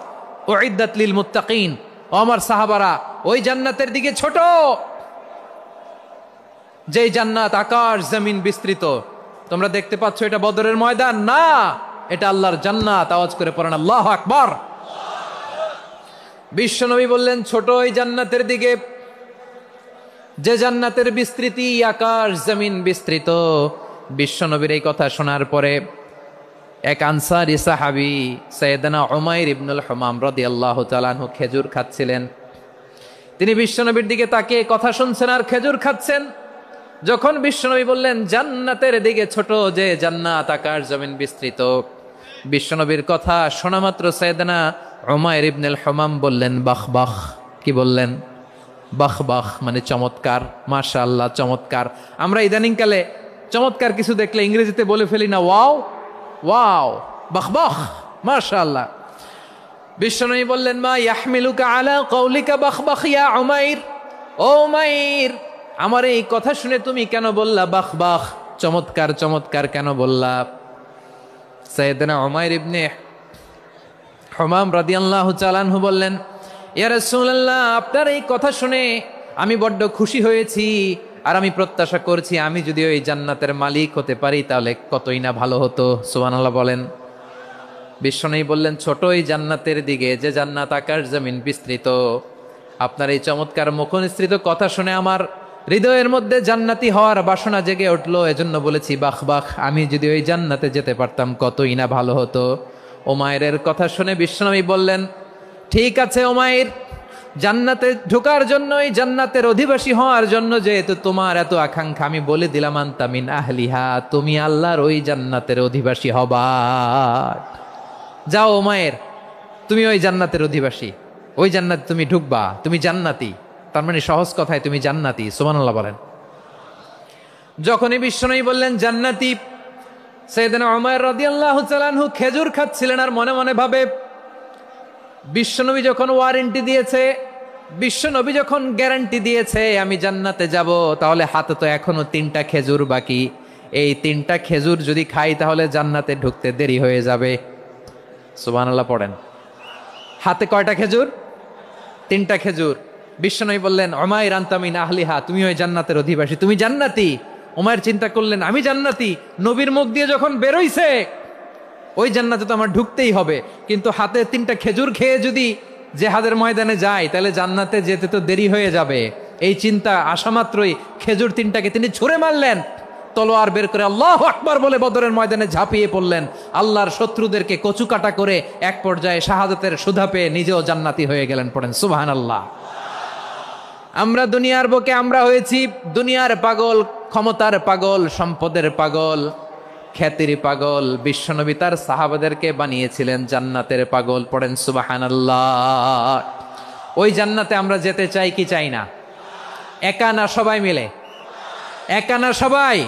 উইদ্দাত লিল মুত্তাকিন। ও আমার সাহাবারা, ওই জান্নাতের দিকে ছোট, যেই জান্নাত আকাশ জমিন বিস্তৃত। তোমরা দেখতে পাচ্ছ এটা বদরের ময়দান না, এটা আল্লাহর জান্নাত। আওয়াজ করে পড়েন আল্লাহু আকবার। বিশ্বনবী বললেন ছোট ওই জান্নাতের দিকে, যে জান্নাতের বিস্তৃতি আকাশ জমিন বিস্তৃত। বিশ্বনবীর এই কথা শোনার পরে এক আনসারী সাহাবী সাইয়েদনা উমাইর ইবনুল হুমাম রাদিয়াল্লাহু তাআলা আনহু খেজুর খাচ্ছিলেন। তিনি বিশ্বনবীর দিকে তাকিয়ে কথা শুনছেন আর খেজুর খাচ্ছেন। যখন বিশ্বনবী বললেন জান্নাতের দিকে ছোট, যে জান্নাত আকাশ জমিন বিস্তৃত, বিশ্বনবীর কথা শোনা মাত্র সাইয়েদনা উমাইর ইবনুল হুমাম বললেন বাহ বাহ। কি বললেন? বাহ বাহ, মানে চমৎকার, মাশাআল্লাহ, চমৎকার। আমরা ইদানিং কালে চমৎকার কিছু দেখলে ইংরেজিতে বলে ফেলি না ওয়াও ওয়াও, বাহ বাহ, মাশাআল্লাহ। বিশ্বনবী বললেন মা ইয়াহমিলুকা আলা কওলিকা বাহ বাহ ইয়া উমাইর। ও উমাইর, আমার এই কথা শুনে তুমি কেন বললা বাহ বাহ, চমৎকার চমৎকার কেন বললা? সাইয়েদনা উমাইর ইবনে হুমাম রাদিয়াল্লাহু তাআলা আনহু বললেন ইয়া রাসূলুল্লাহ, আপনার এই কথা শুনে আমি বড্ড খুশি হয়েছি, আর আমি প্রত্যাশা করছি আমি যদি ওই জান্নাতের মালিক হতে পারি তাহলে কতই না ভালো হতো। সুবহানাল্লাহ বলেন। বিশ্বনবী বললেন ছোট ওই জান্নাতের দিকে, যে জান্নাত আকাশ জমিন বিস্তৃত। আপনার এই চমৎকার মুখনিসৃত কথা শুনে আমার হৃদয়ের মধ্যে জান্নাতি হওয়ার বাসনা জেগে উঠলো, এজন্য বলেছি বাহ বাহ, আমি যদি ওই জান্নাতে যেতে পারতাম কতই না ভালো হতো। উমাইরের কথা শুনে বিশ্বনবী বললেন ঠিক আছে উমাইর, জান্নাতে ঢোকার জন্য, এই জান্নাতের অধিবাসী হওয়ার জন্য যেহেতু তোমার এত আকাঙ্ক্ষা, আমি বলে দিলাম আনতা মিন আহলিহা, তুমি আল্লাহর ওই জান্নাতের অধিবাসী হবা। যাও উমাইর, তুমি ওই জান্নাতের অধিবাসী, ওই জান্নাতে তুমি ঢুকবা, তুমি জান্নাতি। তার মানে সহজ কথায় তুমি জান্নাতি। সুবহানাল্লাহ বলেন। যখনই বিশ্বনবী বললেন জান্নাতি, সাইয়েদনা উমাইর রাদিয়াল্লাহু তাআলা আনহু খেজুর খাচ্ছিলেন আর মনে মনে ভাবে বিশ্বনবী যখন ওয়ারেন্টি দিয়েছে, বিশ্বনবী যখন গ্যারান্টি দিয়েছে আমি জান্নাতে যাব, তাহলে হাতে তো এখনো 3টা খেজুর বাকি। এই 3টা খেজুর যদি খাই তাহলে জান্নাতে ঢুকতে দেরি হয়ে যাবে। সুবহানাল্লাহ পড়েন। হাতে কয়টা খেজুর? 3টা খেজুর। বিশ্বনবী বললেন উমাইর আনতা মিন আহলিহা, তুমি ওই জান্নাতের অধিবাসী, তুমি জান্নাতি। উমাইর চিন্তা করলেন আমি জান্নাতি, নবীর মুখ দিয়ে যখন বেরোইছে ওই জান্নাতে তো আমার ঢুকতেই হবে, কিন্তু হাতে 3টা খেজুর খেয়ে যদি জেহাদের ময়দানে যাই তাহলে জান্নাতে যেতে তো দেরি হয়ে যাবে। এই চিন্তা আসা মাত্রই খেজুর 3টাকে তিনি ছুঁড়ে মারলেন, তলোয়ার বের করে আল্লাহু আকবার বলে বদরের ময়দানে ঝাঁপিয়ে পড়লেন। আল্লাহর শত্রুদেরকে কচুকাটা করে এক পর্যায়ে শাহাদাতের সুধা পেয়ে নিজেও জান্নাতি হয়ে গেলেন। পড়েন সুবহানাল্লাহ। আমরা দুনিয়ার বুকে আমরা হয়েছি দুনিয়ার পাগল, ক্ষমতার পাগল, সম্পদের পাগল, খ্যাতির পাগল। বিশ্বনবী তার সাহাবাদেরকে বানিয়েছিলেন জান্নাতের পাগল। পড়েন সুবহানাল্লাহ। ওই জান্নাতে আমরা যেতে চাই কি চাই না? একা না সবাই মিলে? একা না সবাই?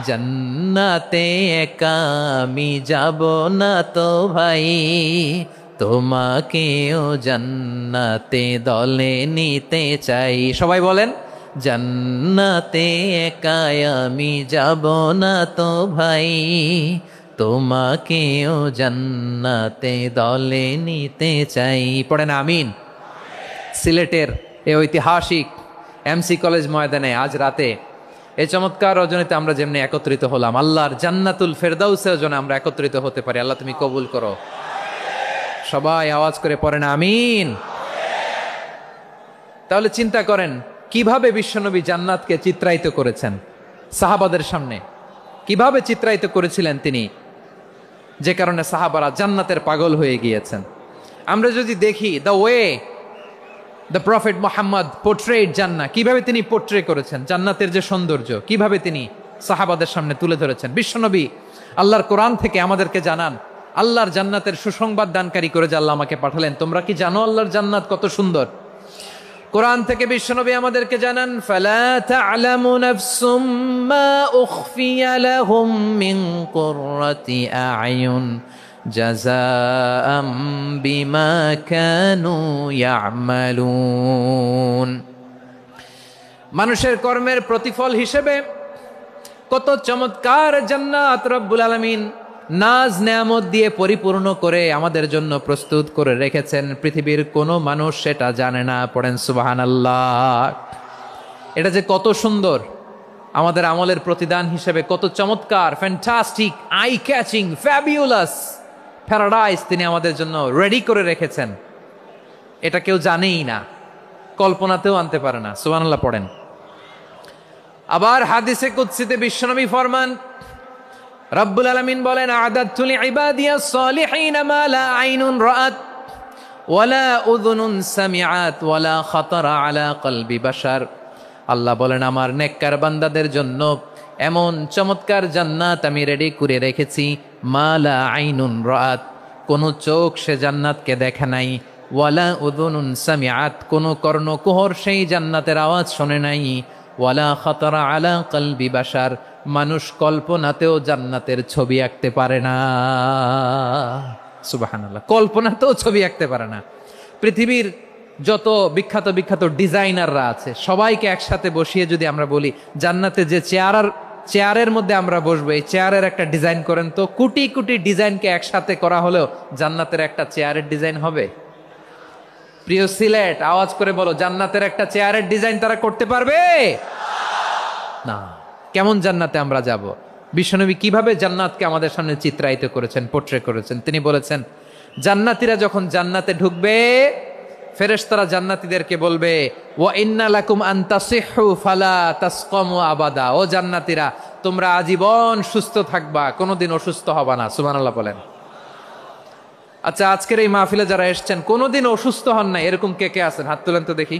জান্নাতে একা আমি যাব না তো ভাই, তোমাকেও জান্নাতে দলে নিতে চাই। সবাই বলেন জান্নাতে একা আমি যাব না তো ভাই, তোমাকেও জান্নাতে দলে নিতে চাই। পড়েন আমিন। সিলেটের এই ঐতিহাসিক এমসি কলেজ ময়দানে আজ রাতে এই চমৎকার রজনীতে আমরা যেমনি একত্রিত হলাম, আল্লাহর জান্নাতুল ফেরদাউসের জন্য আমরা একত্রিত হতে পারি। আল্লাহ তুমি কবুল করো। সবাই আওয়াজ করে পড়েন আমিন। তাহলে চিন্তা করেন কিভাবে বিশ্বনবী জান্নাতকে চিত্রায়িত করেছেন সাহাবাদের সামনে, কিভাবে চিত্রায়িত করেছিলেন তিনি, যে কারণে সাহাবারা জান্নাতের পাগল হয়ে গিয়েছেন। আমরা যদি দেখি the way the prophet Muhammad portrait জান্নাত, কিভাবে তিনি পোর্ট্রে করেছেন জান্নাতের যে সৌন্দর্য, কিভাবে তিনি সাহাবাদের সামনে তুলে ধরেছেন। বিশ্বনবী আল্লাহর কোরআন থেকে আমাদেরকে জানান আল্লাহর জান্নাতের সুসংবাদ দানকারী করে যে আল্লাহ আমাকে পাঠালেন। তোমরা কি জানো আল্লাহর জান্নাত কত সুন্দর? কোরআন থেকে বিশ্বনবী আমাদেরকে জানান ফালা তা'লামু নাফসুম মা উখফিয়া লাহুম মিন কুররাতি আ'য়ুন জাযাআম বিমা কানু ইয়া'মালুন। মানুষের কর্মের প্রতিফল হিসেবে কত চমৎকার জান্নাত রব্বুল আলামিন নাজ নেয়ামত দিয়ে পরিপূর্ণ করে আমাদের জন্য প্রস্তুত করে রেখেছেন। পৃথিবীর কোনো মানুষ সেটা জানে না। পড়েন সুবহানাল্লাহ। এটা যে কত সুন্দর, আমাদের আমলের প্রতিদান হিসেবে কত চমৎকার, fantastic, eye catching, fabulous paradise তিনি আমাদের জন্য রেডি করে রেখেছেন। এটা কেউ জানেই না, কল্পনাতেও আনতে পারে না। সুবহানাল্লাহ পড়েন। আবার হাদিসে কুদসিতে বিশ্বনবী ফরমান, রব্বুল আলামিন বলেন আ'দাতু লিইবাদিয়াস সালিহিন মা লা আইনুন রাআত ওয়ালা উযুনুন সামিআত ওয়ালা খাতারা আলা কলবি বাশার। আল্লাহ বলেন আমার নেককার বান্দাদের জন্য এমন চমৎকার জান্নাত আমি রেডি করে রেখেছি, মা লা আইনুন রাআত, কোন চোখ সে জান্নাতকে দেখে নাই, ওয়ালা উযুনুন সামিআত, কোন কর্ণকুহর সেই জান্নাতের আওয়াজ শোনে নাই, ওয়ালা খাতারা আলা কলবি বাশার, মানুষ কল্পনাতেও জান্নাতের ছবি আঁকতে পারে না। সুবহানাল্লাহ, কল্পনাতেও ছবি আঁকতে পারে না। পৃথিবীর যত বিখ্যাত বিখ্যাত ডিজাইনাররা আছে সবাইকে একসাথে বসিয়ে যদি আমরা বলি জান্নাতে যে চেয়ারের মধ্যে আমরা বসবো, এই চেয়ারের একটা ডিজাইন করেন তো, কোটি কোটি ডিজাইনকে একসাথে করা হলেও জান্নাতের একটা চেয়ারের ডিজাইন হবে? প্রিয় সিলেট, আওয়াজ করে বলো, জান্নাতের একটা চেয়ারের ডিজাইন তারা করতে পারবে না। কেমন জান্নাতে আমরা যাব? বিশ্বনবী কিভাবে জান্নাতকে আমাদের সামনে চিত্রায়িত করেছেন, পোর্ট্রে করেছেন। তিনি বলেছেন জান্নাতীরা যখন জান্নাতে ঢুকবে ফেরেশতারা জান্নাতীদেরকে বলবে ওয়া ইন্না লাকুম আন তাসিহু ফালা তাসকামু আবাদা, ও জান্নাতীরা তোমরা আজীবন সুস্থ থাকবা, কোনোদিন অসুস্থ হবা না। সুবহানাল্লাহ বলেন। আচ্ছা, আজকের এই মাহফিলে যারা এসেছেন কোনোদিন অসুস্থ হন না এরকম কে কে আছেন? হাত তুলেন তো দেখি।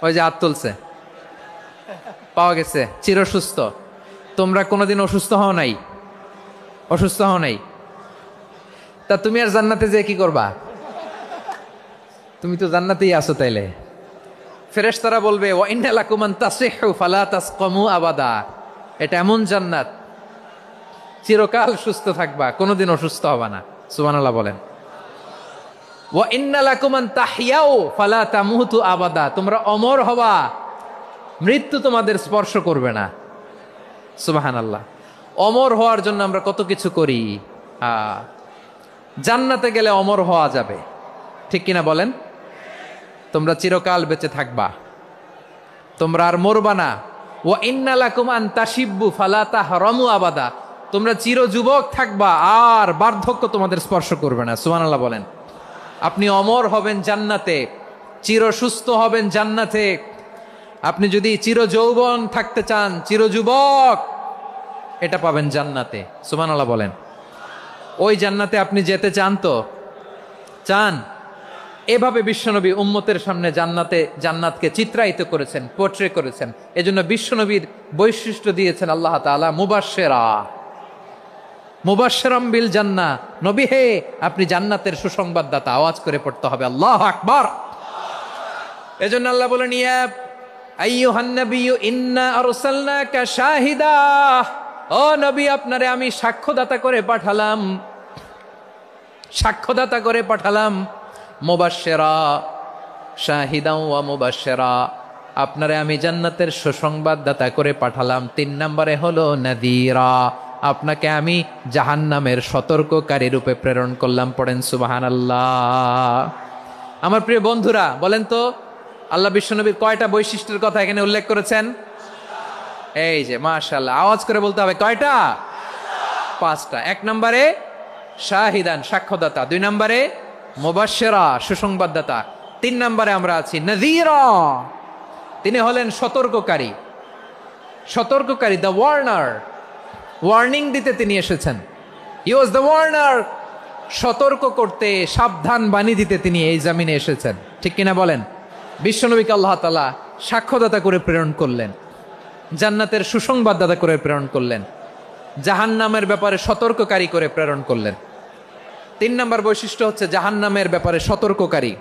ওই যে হাত তুলছে, পাওয়া গেছে, চিরসুস্থ। তোমরা কোনোদিন অসুস্থ হও নাই? অসুস্থ হও নাই? তা তুমি আর জান্নাতে যে কি করবা? তুমি তো জান্নাতেই আছো। তাইলে ফেরেশতারা বলবে ওয়া ইন্না লাকুম আন তাসিহু ফালা তাসকামু আবাদা, এটা এমন জান্নাত চিরকাল সুস্থ থাকবা, কোনোদিন অসুস্থ হবা না। সুবহানাল্লাহ বলেন। ওয়া ইন্না লাকুম আন তাহইয়াও ফালা তামুতু আবাদা, তোমরা অমর হবা, মৃত্যু তোমাদের স্পর্শ করবে না। সুবহানাল্লাহ। অমর হওয়ার জন্য আমরা কত কিছু করি। জান্নাতে গেলে অমর হওয়া যাবে, ঠিক কিনা বলেন? তোমরা চিরকাল বেঁচে থাকবা, তোমরা আর মরবা না। ওয়া ইন্না লাকুম আন তাশিব্বু ফালা তাহরামু আবাদা, তোমরা চির যুবক থাকবা, আর বার্ধক্য তোমাদের স্পর্শ করবে না। সুবহানাল্লাহ বলেন। আপনি অমর হবেন জান্নাতে, চির সুস্থ হবেন জান্নাতে। আপনি যদি চির যৌবন থাকতে চান, চির যুবক, এটা পাবেন জান্নাতে। সুবহানাল্লাহ বলেন। ওই জান্নাতে আপনি যেতে চান তো? চান? এভাবে বিশ্বনবী উম্মতের সামনে জান্নাতকে চিত্রায়িত করেছেন, পোর্ট্রে করেছেন। এজন্য বিশ্বনবীর বৈশিষ্ট্য দিয়েছেন আল্লাহ তাআলা মুবাশশিরাম বিল জান্নাহ। নবী হে, আপনি জান্নাতের সুসংবাদদাতা। আওয়াজ করে পড়তে হবে আল্লাহু আকবার। এজন্য আল্লাহ বলেন, ইয়া আইয়ুহান নাবিয়্যু ইন্না আরসালনাকা শাহিদা, ও নবী, আপনারে আমি সাক্ষ্যদাতা করে পাঠালাম, সাক্ষ্যদাতা করে পাঠালাম। মুবাশশিরা, শাহিদাও ওয়া মুবাশশিরা, আপনারে আমি জান্নাতের সুসংবাদদাতা করে পাঠালাম। 3 নম্বরে হলো নাযীরা, আপনাকে আমি জাহান্নামের সতর্ককারী রূপে প্রেরণ করলাম। পড়েন সুবহানাল্লাহ। আমার প্রিয় বন্ধুরা, বলেন তো আল্লাহ বিশ্বনবীর কয়টা বৈশিষ্ট্যের কথা এখানে উল্লেখ করেছেন? এই যে মাশাআল্লাহ, আওয়াজ করে বলতে হবে, কয়টা? 5টা। 1 নম্বরে শাহিদান, সাক্ষ্যদাতা। 2 নম্বরে মুবাশশিরা, সুসংবাদদাতা। 3 নম্বরে আমরা আছি নাযীরা, তিনি হলেন সতর্ককারী। সতর্ককারী, দ্য ওয়ার্নার, ওয়ার্নিং দিতে তিনি এসেছেন। হি ওয়াজ দ্য ওয়ার্নার, সতর্ক করতে, সাবধান বাণী দিতে তিনি এই জমিনে এসেছেন, ঠিক কিনা বলেন? বিশ্বনবীকে আল্লাহ তাআলা সাক্ষ্যদাতা করে প্রেরণ করলেন, জান্নাতের সুসংবাদদাতা করে প্রেরণ করলেন, জাহান্নামের ব্যাপারে সতর্ককারী করে প্রেরণ করলেন। 3 নম্বর বৈশিষ্ট্য হচ্ছে জাহান্নামের ব্যাপারে সতর্ককারী।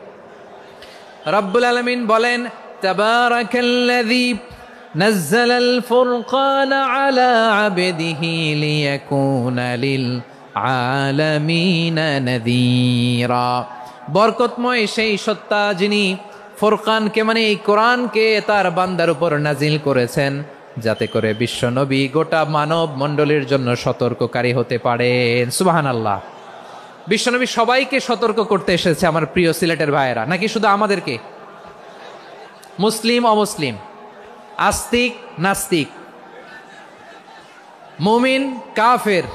রব্বুল আলামিন বলেন, তাবারাকাল্লাযী নাযালাল ফুরকানা আলা আবদিহি লিয়াকুনা লিল আলামিনা নাযীরা, বরকতময় সেই সত্তা যিনি ফুরকানকে, মানে এই কোরআনকে তার বান্দার উপর নাজিল করেছেন, যাতে করে বিশ্বনবী গোটা মানব মণ্ডলীর জন্য সতর্ককারী হতে পারেন। সুবহানাল্লাহ। বিশ্বনবী সবাইকে সতর্ক করতে এসেছে, আমার প্রিয় সিলেটের ভাইয়েরা, নাকি শুধু আমাদেরকে? মুসলিম অমুসলিম, আস্তিক নাস্তিক, মুমিন কাফের,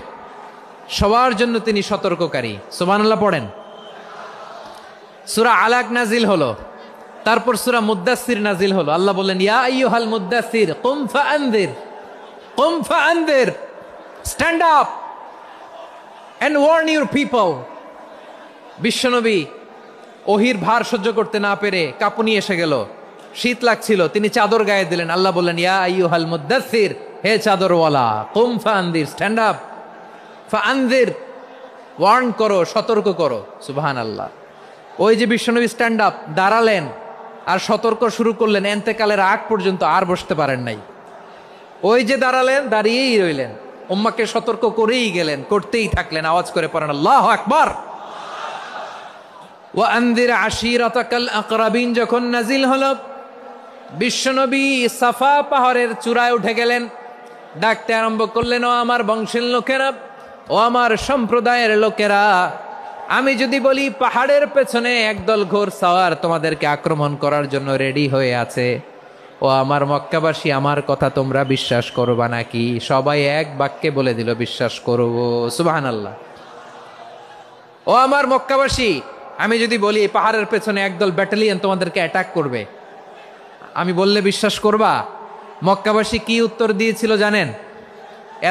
সবার জন্য তিনি সতর্ককারী। সুবহানাল্লাহ পড়েন। সূরা আলাক নাজিল হলো, তারপর সূরা মুদ্দাসসির নাজিল হলো। আল্লাহ বললেন, ইয়া আইয়ুহাল মুদ্দাসসির কুম ফাআনযির, কুম ফাআনযির, stand up and warn your people. বিশ্বনবী ওহির ভার সহ্য করতে না পেরে কাঁপুনি এসে গেল, শীত লাগছিল, তিনি চাদর গায়ে দিলেন। আল্লাহ বললেন, ইয়া আইয়ুহাল মুদ্দাসসির, হে চাদরওয়ালা, কুম ফাআনযির, স্ট্যান্ড আপ, ফাআনযির, ওয়ার্ন করো, সতর্ক করো। সুবহানাল্লাহ। ওই যে বিশ্বনবী স্ট্যান্ড আপ, দাঁড়ালেন আর সতর্ক শুরু করলেন, এন্তেকালের আগ পর্যন্ত আর বসতে পারেন নাই। ওই যে দাঁড়ালেন, দাঁড়িয়েই রইলেন, উম্মাকে সতর্ক করেই গেলেন, করতেই থাকলেন। আওয়াজ করে পড়েন আল্লাহু আকবার। ওয়া আনযির আশীরাতাকাল আকরাবিন যখন নাজিল হলো, বিশ্বনবী সাফা পাহাড়ের চূড়ায় উঠে গেলেন, ডাকতে আরম্ভ করলেন, ও আমার বংশের লোকেরা, ও আমার সম্প্রদায়ের লোকেরা, আমি যদি বলি পাহাড়ের পেছনে একদল ঘোড়সাওয়ার তোমাদেরকে আক্রমণ করার জন্য রেডি হয়ে আছে, ও আমার মক্কাবাসী, আমার কথা তোমরা বিশ্বাস করবা নাকি? সবাই এক বাক্যে বলে দিল, বিশ্বাস করব। সুবহানাল্লাহ। ও আমার মক্কাবাসী, আমি যদি বলি পাহাড়ের পেছনে একদল ব্যাটালিয়ন তোমাদেরকে অ্যাটাক করবে, আমি বললে বিশ্বাস করবা? মক্কাবাসী কি উত্তর দিয়েছিল জানেন?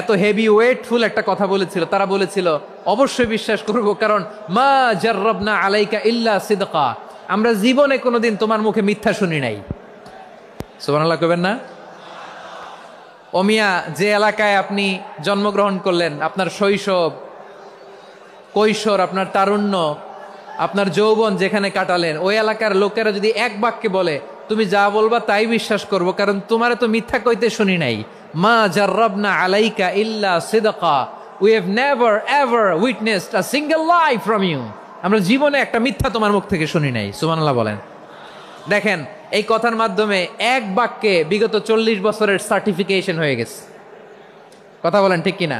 এত হেভি ওয়েটফুল একটা কথা বলেছিল। তারা বলেছিল, অবশ্যই বিশ্বাস করব, কারণ মা জাররাবনা আলাইকা ইল্লা সিদকা, আমরা জীবনে কোনোদিন তোমার মুখে মিথ্যা শুনি নাই। সুবহানাল্লাহ কইবেন না? ও মিয়া, যে এলাকায় আপনি জন্মগ্রহণ করলেন, আপনার শৈশব, কৈশোর, আপনার তারুণ্য, আপনার যৌবন যেখানে কাটালেন, ওই এলাকার লোকেরা যদি এক বাক্যে বলে, তুমি যা বলবা তাই বিশ্বাস করব, কারণ তোমারে তো মিথ্যা কইতে শুনি নাই। মা জাররাবনা আলাইকা ইল্লা সিদকা, we have never ever witnessed a single lie from you. আমরা জীবনে একটা মিথ্যা তোমার মুখ থেকে শুনি নাই, সুবহানাল্লাহ বলেন। দেখেন এই কথার মাধ্যমে এক বাক্যে বিগত 40 বছরের সার্টিফিকেশন হয়ে গেছে। কথা বলেন ঠিক কিনা?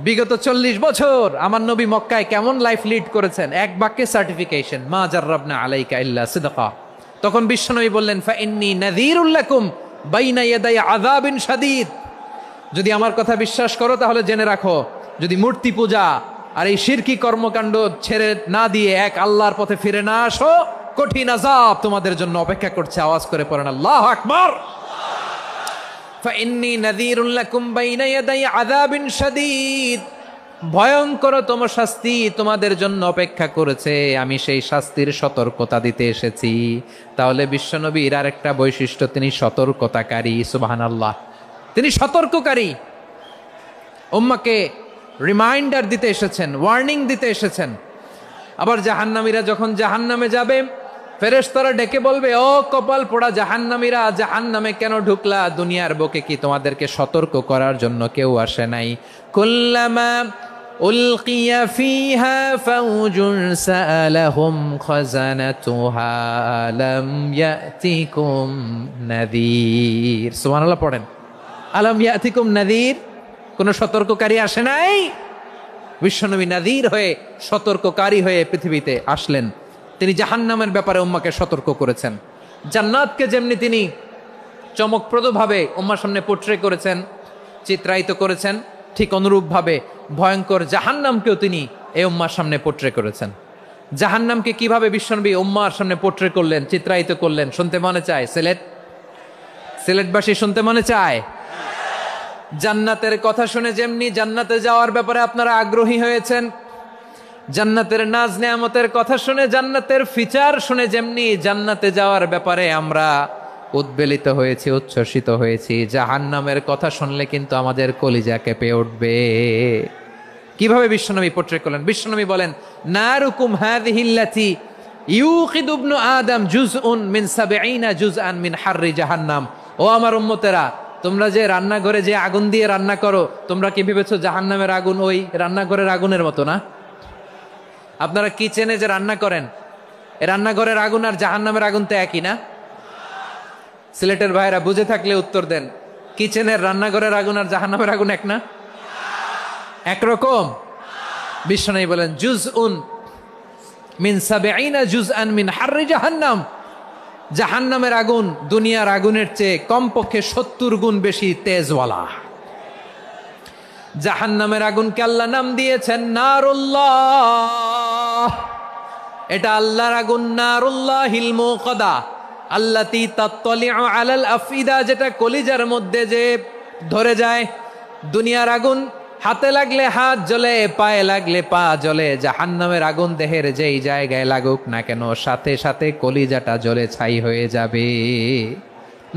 বিগত 40 বছর আমার নবী মক্কায় কেমন লাইফ লিড করেছেন, এক বাক্যে সার্টিফিকেশন, মা জাররাবনা আলাইকা ইল্লা সিদকা। তখন বিশ্বনবী বললেন, ফা ইন্নী নাযীরুল লাকুম বাইনা ইয়াদাই আযাবিন শাদীদ। যদি আমার কথা বিশ্বাস করো তাহলে জেনে রাখো, যদি মূর্তি পূজা আর এই শিরকি কর্মকাণ্ড ছেড়ে না দিয়ে এক আল্লাহর পথে ফিরে না আসো, কঠিন আযাব তোমাদের জন্য অপেক্ষা করছে। আওয়াজ করে পড়েন আল্লাহু আকবার। ফাইন্নী নাযীরুল লাকুম বাইনা ইয়াদাই আযাবিন শাদীদ। ভয়ঙ্করতম শাস্তি তোমাদের জন্য অপেক্ষা করেছে, আমি সেই শাস্তির সতর্কতা দিতে এসেছি। তাহলে বিশ্বনবীর আরেকটা বৈশিষ্ট্য, তিনি সতর্কতাকারী। সুবহানাল্লাহ, তিনি সতর্ককারী। উম্মাকে রিমাইন্ডার দিতে এসেছেন, ওয়ার্নিং দিতে এসেছেন। আবার জাহান্নামীরা যখন জাহান্নামে যাবে, ফেরেশতারা ডেকে বলবে, ও কপাল পোড়া জাহান্নামীরা, জাহান্নামে কেন ঢুকলা? দুনিয়ার বুকে কি তোমাদেরকে সতর্ক করার জন্য কেউ আসে নাই? কুল্লামা উলকিয়া ফিহা ফাউজুন সাআলাহুম খাজানাতুহা আলাম ইয়াতিকুম নাযীর। সুবহানাল্লাহ পড়েন, আলাম ইয়াতিকুম নাযীর। কোন সতর্ককারী আসে নাই? বিশ্বনবী নাযীর হয়ে, সতর্ককারী হয়ে পৃথিবীতে আসলেন। তিনি জাহান্নামের ব্যাপারে উম্মাকে সতর্ক করেছেন। জান্নাতকে যেমনি তিনি চমকপ্রদভাবে উম্মার সামনে পোট্রে করেছেন, চিত্রায়িত করেছেন, ঠিক অনুরূপভাবে ভয়ঙ্কর জাহান্নামকেও তিনি এই উম্মার সামনে পোট্রে করেছেন। জাহান্নামকে কিভাবে বিশ্বনবী উম্মার সামনে পোট্রে করলেন, চিত্রায়িত করলেন, শুনতে মনে চায়? সিলেটবাসী শুনতে মনে চায়? জান্নাতের কথা শুনে যেমনি জান্নাতে যাওয়ার ব্যাপারে আপনারা আগ্রহী হয়েছেন, জান্নাতের নাজ নেয়ামতের কথা শুনে, জান্নাতের ফিচার শুনে যেমনি জান্নাতে যাওয়ার ব্যাপারে আমরা উদ্বেলিত হয়েছি, উচ্ছ্বসিত হয়েছি, জাহান্নামের কথা শুনলে কিন্তু আমাদের কলিজা কেঁপে উঠবে। কিভাবে বিশ্বনবী পোট্রে করলেন? বিশ্বনবী বলেন, নারুকুম হাযিহিল্লাতী ইউকিদু ইবনু আদম জুজউন মিন ৭০ জুজআন মিন হাররি জাহান্নাম। ও আমার উম্মতেরা, তোমরা যে রান্নাঘরে যে আগুন দিয়ে রান্না করো, তোমরা কি ভেবেছো জাহান্নামের আগুন ওই রান্নাঘরের আগুনের মতো না? আপনারা কিচেনে যে রান্না করেন, এই রান্নাঘরের আগুন আর জাহান্নামের আগুন তো একই না? সিলেটের ভাইরা বুঝে থাকলে উত্তর দেন, কিচেনের রান্নাঘরের আগুন আর জাহান্নামের আগুন এক না? একরকম? বিশ্বনবী বলেন, জুজউন মিন ৭০ জুজআন মিন হাররি জাহান্নাম। জাহান্নামের আগুন দুনিয়ার আগুনের চেয়ে কমপক্ষে ৭০ গুণ বেশি তেজওয়ালা। জাহান্নামের আগুনকে আল্লাহ নাম দিয়েছেন নারুল্লাহ। এটা আল্লাহর আগুন, নারুল্লাহিল মুকাদা আল্লাতী তাত্তালিউ আলাল আফইদা, যেটা কলিজার মধ্যে যে ধরে যায়। দুনিয়ার আগুন হাতে লাগলে হাত জ্বলে, পায়ে লাগলে পা জ্বলে। জাহান্নামের আগুন দেহের যেই জায়গায় লাগুক না কেন, সাথে সাথে কলিজাটা জ্বলে ছাই হয়ে যাবে।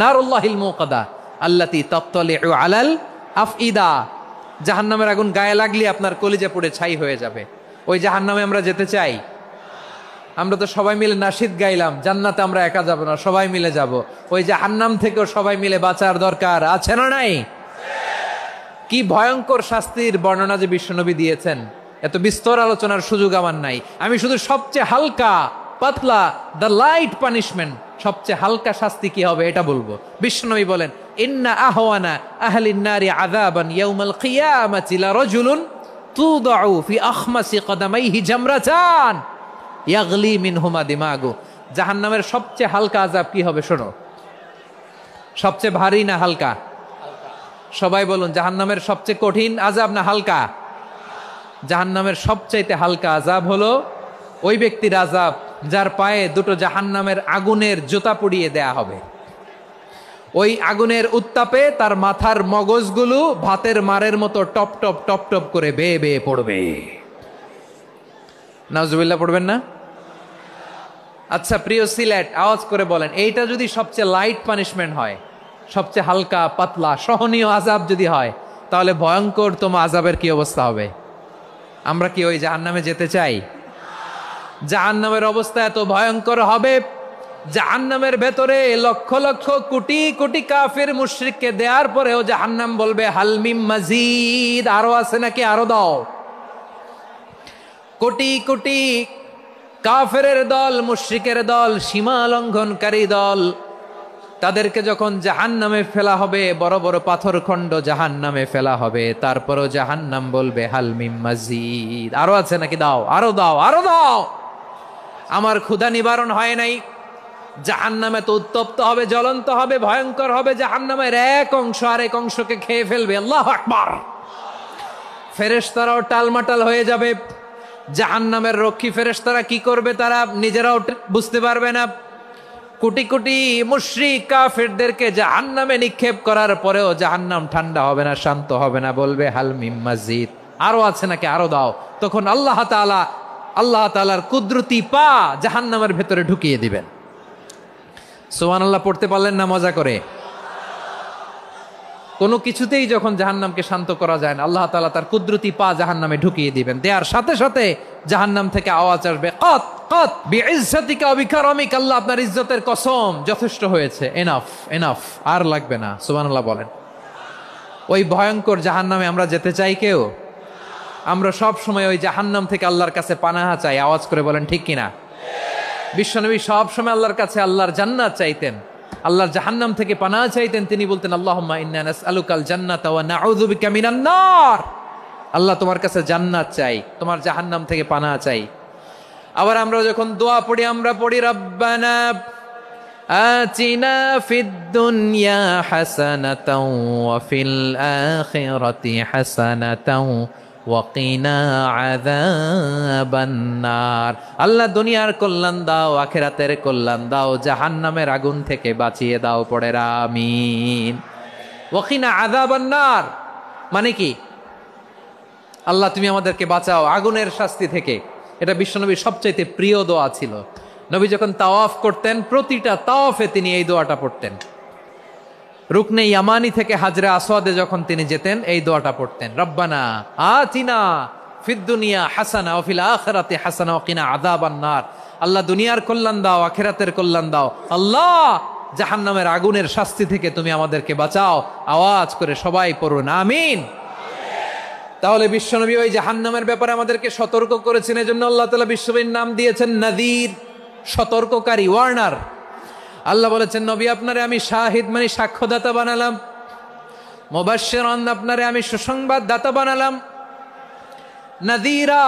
নারুল্লাহিল মুকাদা আল্লাতী তাত্তালিউ আলাল আফইদা। জাহান্নামের আগুন গায়ে লাগলে আপনার কলিজা পুড়ে ছাই হয়ে যাবে। ওই জাহান্নামে আমরা যেতে চাই? আমরা তো সবাই মিলে নাশিদ গাইলাম, জান্নাতে আমরা একা যাব না, সবাই মিলে যাব। ওই জাহান্নাম থেকেও সবাই মিলে বাঁচার দরকার আছে না নাই? কি ভয়ঙ্কর শাস্তির বর্ণনা যে বিশ্বনবী দিয়েছেন, এত বিস্তর আলোচনার সুযোগ আমার নাই। আমি শুধু সবচেয়ে হালকা পাতলা, দ্য লাইট পানিশমেন্ট, সবচেয়ে হালকা শাস্তি কি হবে এটা বলবো। বিশ্বনবী বলেন, ইন্না আহওয়ানা আহলিন নারি আযাবান ইয়াউমাল কিয়ামাতি লারাজুলুন তুদাউ ফি আখমাসি কদামাইহি জামরাতান ইয়াগলি মিনহুমা দিমাগু। জাহান্নামের সবচেয়ে হালকা আযাব কি হবে শোনো। সবচেয়ে ভারী না হালকা? সবাই বলুন, জাহান্নামের সবচেয়ে কঠিন আযাব না হালকা? জাহান্নামের সবচাইতে হালকা আযাব হলো ওই ব্যক্তির আযাব যার পায়ে দুটো জাহান্নামের আগুনের জুতা পুড়িয়ে দেয়া হবে। ওই আগুনের উত্তাপে তার মাথার মগজগুলো ভাতের মারের মতো টপ টপ টপ টপ করে বেয়ে বেয়ে পড়বে। নাউজুবিল্লাহ পড়বেন না? আচ্ছা প্রিয় সিলেট, আওয়াজ করে বলেন, এইটা যদি সবচেয়ে লাইট পানিশমেন্ট হয়, সবচেয়ে হালকা পাতলা সহনীয় আযাব যদি হয়, তাহলে ভয়ঙ্করতম আযাবের কি অবস্থা হবে? আমরা কি ওই জাহান্নামে যেতে চাই? জাহান্নামের অবস্থা এত ভয়ঙ্কর হবে, জাহান্নামের ভেতরে লক্ষ লক্ষ কোটি কোটি কাফির মুশরিককে দেওয়ার পরেও জাহান্নাম বলবে হাল মিম মাজিদ, আরো আছে নাকি, আরো দাও। কোটি কোটি কাফেরের দল, মুশরিকের দল, সীমা লঙ্ঘনকারী দল, তাদেরকে যখন জাহান্নামে ফেলা হবে, বড় বড় পাথরখণ্ড জাহান্নামে ফেলা হবে, তারপরও জাহান্নাম বলবে হাল মিম মাজিদ, আরো আছে নাকি, দাও, আরো দাও, আরো দাও। আমার ক্ষুধা নিবারণ হয় নাই। জাহান্নামে তো উত্তপ্ত হবে, জ্বলন্ত হবে, ভয়ঙ্কর হবে। জাহান্নামের এক অংশ আরেক অংশকে খেয়ে ফেলবে। আল্লাহু আকবার। ফেরেশতারাও টালমাটাল হয়ে যাবে। জাহান্নামের রক্ষী ফেরেশতারা কি করবে তারা নিজেরাও বুঝতে পারবে না। কোটি কোটি মুশরিক কাফেরদেরকে জাহান্নামে নিক্ষেপ করার পরেও জাহান্নাম ঠান্ডা হবে না, শান্ত হবে না, বলবে হাল মিম মাজিদ, আরো আছে নাকি, আরো দাও। তখন আল্লাহ তাআলার কুদরতি পা জাহান্নামের ভেতরে ঢুকিয়ে দিবেন। সুবহানাল্লাহ পড়তে পারলেন না মজা করে? কোনো কিছুতেই যখন জাহান্নামকে শান্ত করা যায় না, আল্লাহ তাআলা তার কুদরতি পা জাহান্নামে ঢুকিয়ে দিবেন। দেওয়ার সাথে সাথে জাহান্নাম থেকে আওয়াজ আসবে, কত কত বিইজ্জাতিকা ওয়া বিকারামিকা, আল্লাহ আপনার ইজ্জতের কসম, যথেষ্ট হয়েছে, এনাফ এনাফ, আর লাগবে না। সুবহানাল্লাহ বলেন। ওই ভয়ঙ্কর জাহান্নামে আমরা যেতে চাই কেউ? আমরা সব সময় ওই জাহান্নাম থেকে আল্লাহর কাছে পানাহা চাই। আওয়াজ করে বলেন ঠিক কিনা? বিশ্বনবী সব সময় আল্লাহর কাছে আল্লাহর জান্নাত চাইতেন, আল্লাহর জাহান্নাম থেকে পানাহা চাইতেন। তিনি বলতেন আল্লাহুম্মা ইন্না নাসআলুকাল জান্নাতা ওয়া নাউযু বিকা মিনান নার। আল্লাহ তোমার কাছে জান্নাত চাই, তোমার জাহান্নাম থেকে পানাহা চাই। আবার আমরা যখন দোয়া পড়ি, আমরা পড়ি রব্বানা আতিনা ফিদ দুনিয়া হাসানাতাও ওয়া ফিল আখিরাতি হাসানাতাও ওয়া কিনা আযাবান নার। আল্লাহ দুনিয়ার কল্যাণ দাও, আখিরাতের কল্যাণ দাও, জাহান্নামের আগুন থেকে বাঁচিয়ে দাও। পড়ে আমিন। ওয়া কিনা আযাবান নার মানে কি? আল্লাহ তুমি আমাদেরকে বাঁচাও আগুনের শাস্তি থেকে। এটা বিশ্বনবীর সবচাইতে প্রিয় দোয়া ছিল। নবী যখন তাওয়াফ করতেন, প্রতিটা তাওয়াফে তিনি এই দোয়াটা পড়তেন। রুকনে ইয়ামানি থেকে হাজরে আসওয়াদে যখন তিনি যেতেন, এই দোয়াটা পড়তেন, রব্বানা আতিনা ফিদ দুনিয়া হাসানা ওয়া ফিল আখিরাতি হাসানা ওয়া কিনা আযাবান নার। আল্লাহ দুনিয়ার কল্যাণ দাও, আখিরাতের কল্যাণ দাও। আল্লাহ জাহান্নামের আগুনের শাস্তি থেকে তুমি আমাদেরকে বাঁচাও। আওয়াজ করে সবাই পড়ুন আমিন। তাহলে বিশ্বনবী ওই জাহান্নামের ব্যাপারে আমাদেরকে সতর্ক করেছেন। এজন্য আল্লাহ তাআলা বিশ্বনবীর নাম দিয়েছেন নাযীর, সতর্ককারী, ওয়ার্নার। আল্লাহ বলেছেন নবী আপনারে আমি শাহিদ মানে সাক্ষ্যদাতা বানালাম, মুবাশশিরান আপনারে আমি সুসংবাদ দাতা বানালাম, নাযীরা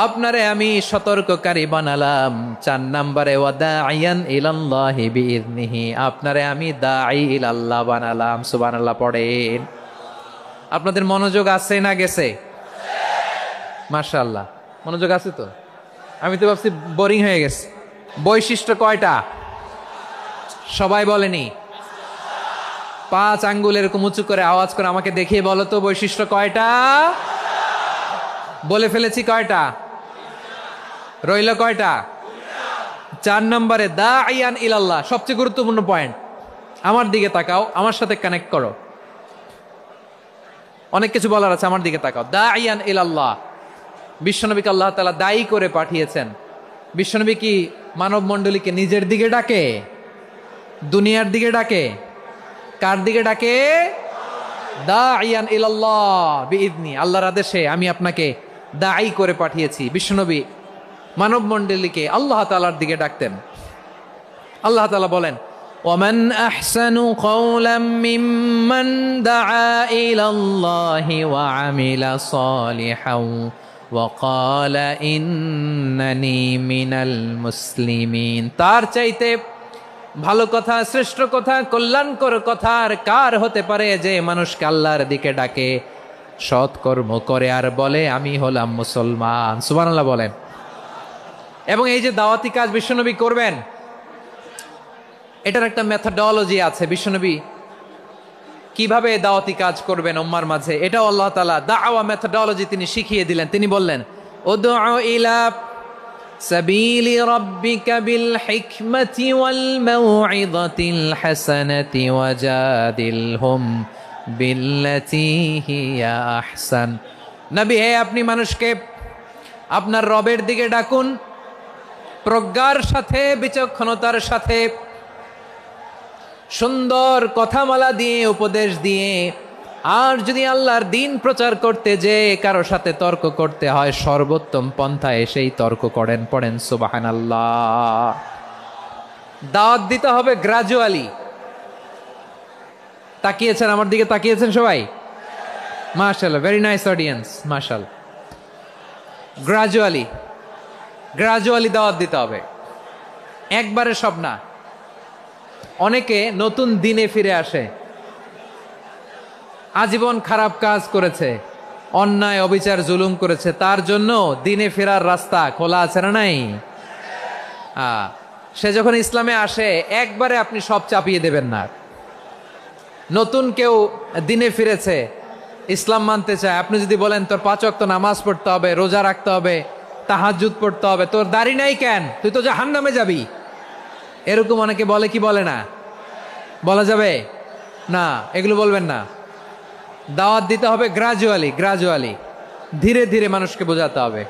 আপনারে আমি সতর্ককারী বানালাম। 4 নম্বরে ওয়া দাঈয়ান ইলাল্লাহি বিইذনিহি, আপনারে আমি দাঈ ইলাল্লাহ বানালাম। সুবহানাল্লাহ পড়েন। আপনাদের মনোযোগ আছে না গেছে? মাশাআল্লাহ মনোযোগ আছে তো। আমি তো ভাবছি বোরিং হয়ে গেছে। বৈশিষ্ট্য কয়টা সবাই বলেনি? 5 আঙ্গুল এরকম উঁচু করে আওয়াজ করে আমাকে দেখিয়ে বলো তো বৈশিষ্ট্য কয়টা? বলে ফেলেছি কয়টা? রইল কয়টা? 4 নম্বরে দাঈয়ান ইলাল্লাহ, সবচেয়ে গুরুত্বপূর্ণ পয়েন্ট। আমার দিকে তাকাও, আমার সাথে কানেক্ট করো। অনেক কিছু বলার আছে, আমার দিকে তাকাও। দাঈয়ান ইলাল্লাহ, বিশ্বনবীকে আল্লাহ তাআলা দায়ী করে পাঠিয়েছেন। বিশ্বনবী কি মানব মণ্ডলীকে নিজের দিকে ডাকে? দুনিয়ার দিকে ডাকে? কার দিকে ডাকে? দাঈয়ান ইলাল্লাহ বিইذনি, আল্লাহর আদেশে আমি আপনাকে দায়ী করে পাঠিয়েছি। বিশ্বনবী মানব মণ্ডলীকে আল্লাহ তাআলার দিকে ডাকতেন। আল্লাহ তাআলা বলেন ومن أحسن قولا ممن دعا إلى الله وعمل صالحا وقال إنني من المسلمين। তার চাইতে ভালো কথা, শ্রেষ্ঠ কথা, কল্যাণকর কথা আর কার হতে পারে যে মানুষকে আল্লাহর দিকে ডাকে, সৎকর্ম করে আর বলে আমি হলাম মুসলমান। সুবহানাল্লাহ বলেন। এবং এই যে দাওয়াতি কাজ বিশ্বনবী করবেন, এটার একটা মেথডোলজি আছে। বিশ্বনবী কিভাবে দাওয়াতি কাজ করবেন উম্মার মাঝে, এটাও আল্লাহ তাআলা দাওয়া মেথডোলজি তিনি শিখিয়ে দিলেন। তিনি বললেন উদউ ইলা সাবিলি রাব্বিকা বিল হিকমাতি ওয়াল মাউইযাতিল হাসানাতি ওয়াজাদিলহুম বিল্লাতী হিয়া আহসান। নবী হে, আপনি মানুষকে আপনার রবের দিকে ডাকুন প্রজ্ঞার সাথে, বিচক্ষণতার সাথে, সুন্দর কথামালা দিয়ে, উপদেশ দিয়ে, আর যদি আল্লাহর দিন প্রচার করতে যে কারো সাথে তর্ক করতে হয়, সর্বোত্তম পন্থায় সেই তর্ক করেন। পড়েন সুবহানাল্লাহ। দাওয়াত দিতে হবে গ্রাজুয়ালি। তাকিয়েছেন আমার দিকে, তাকিয়েছেন সবাই? মাশাআল্লাহ, ভেরি নাইস অডিয়েন্স, মাশাআল্লাহ। গ্রাজুয়ালি গ্রাজুয়ালি দাওয়াত দিতে হবে, একবারে সব না। অনেকে নতুন দিনে ফিরে আসে, আজীবন খারাপ কাজ করেছে, অন্যায় অবিচার জুলুম করেছে, তার জন্য দিনে ফেরার রাস্তা খোলা আছে না নাই? সে যখন ইসলামে আসে একবারে আপনি সব চাপিয়ে দেবেন না। নতুন কেউ দিনে ফিরেছে, ইসলাম মানতে চায়, আপনি যদি বলেন তোর 5 ওয়াক্ত নামাজ পড়তে হবে, রোজা রাখতে হবে, তাহাজ্জুদ পড়তে হবে, তোর দাড়ি নাই কেন, তুই তো জাহান্নামে যাবি, এরকম অনেকে বলে কি বলে না? বলা যাবে না, এগুলো বলবেন না। দাওয়াত দিতে হবে গ্রাজুয়ালি, গ্রাজুয়ালি, ধীরে ধীরে মানুষকে বোঝাতে হবে।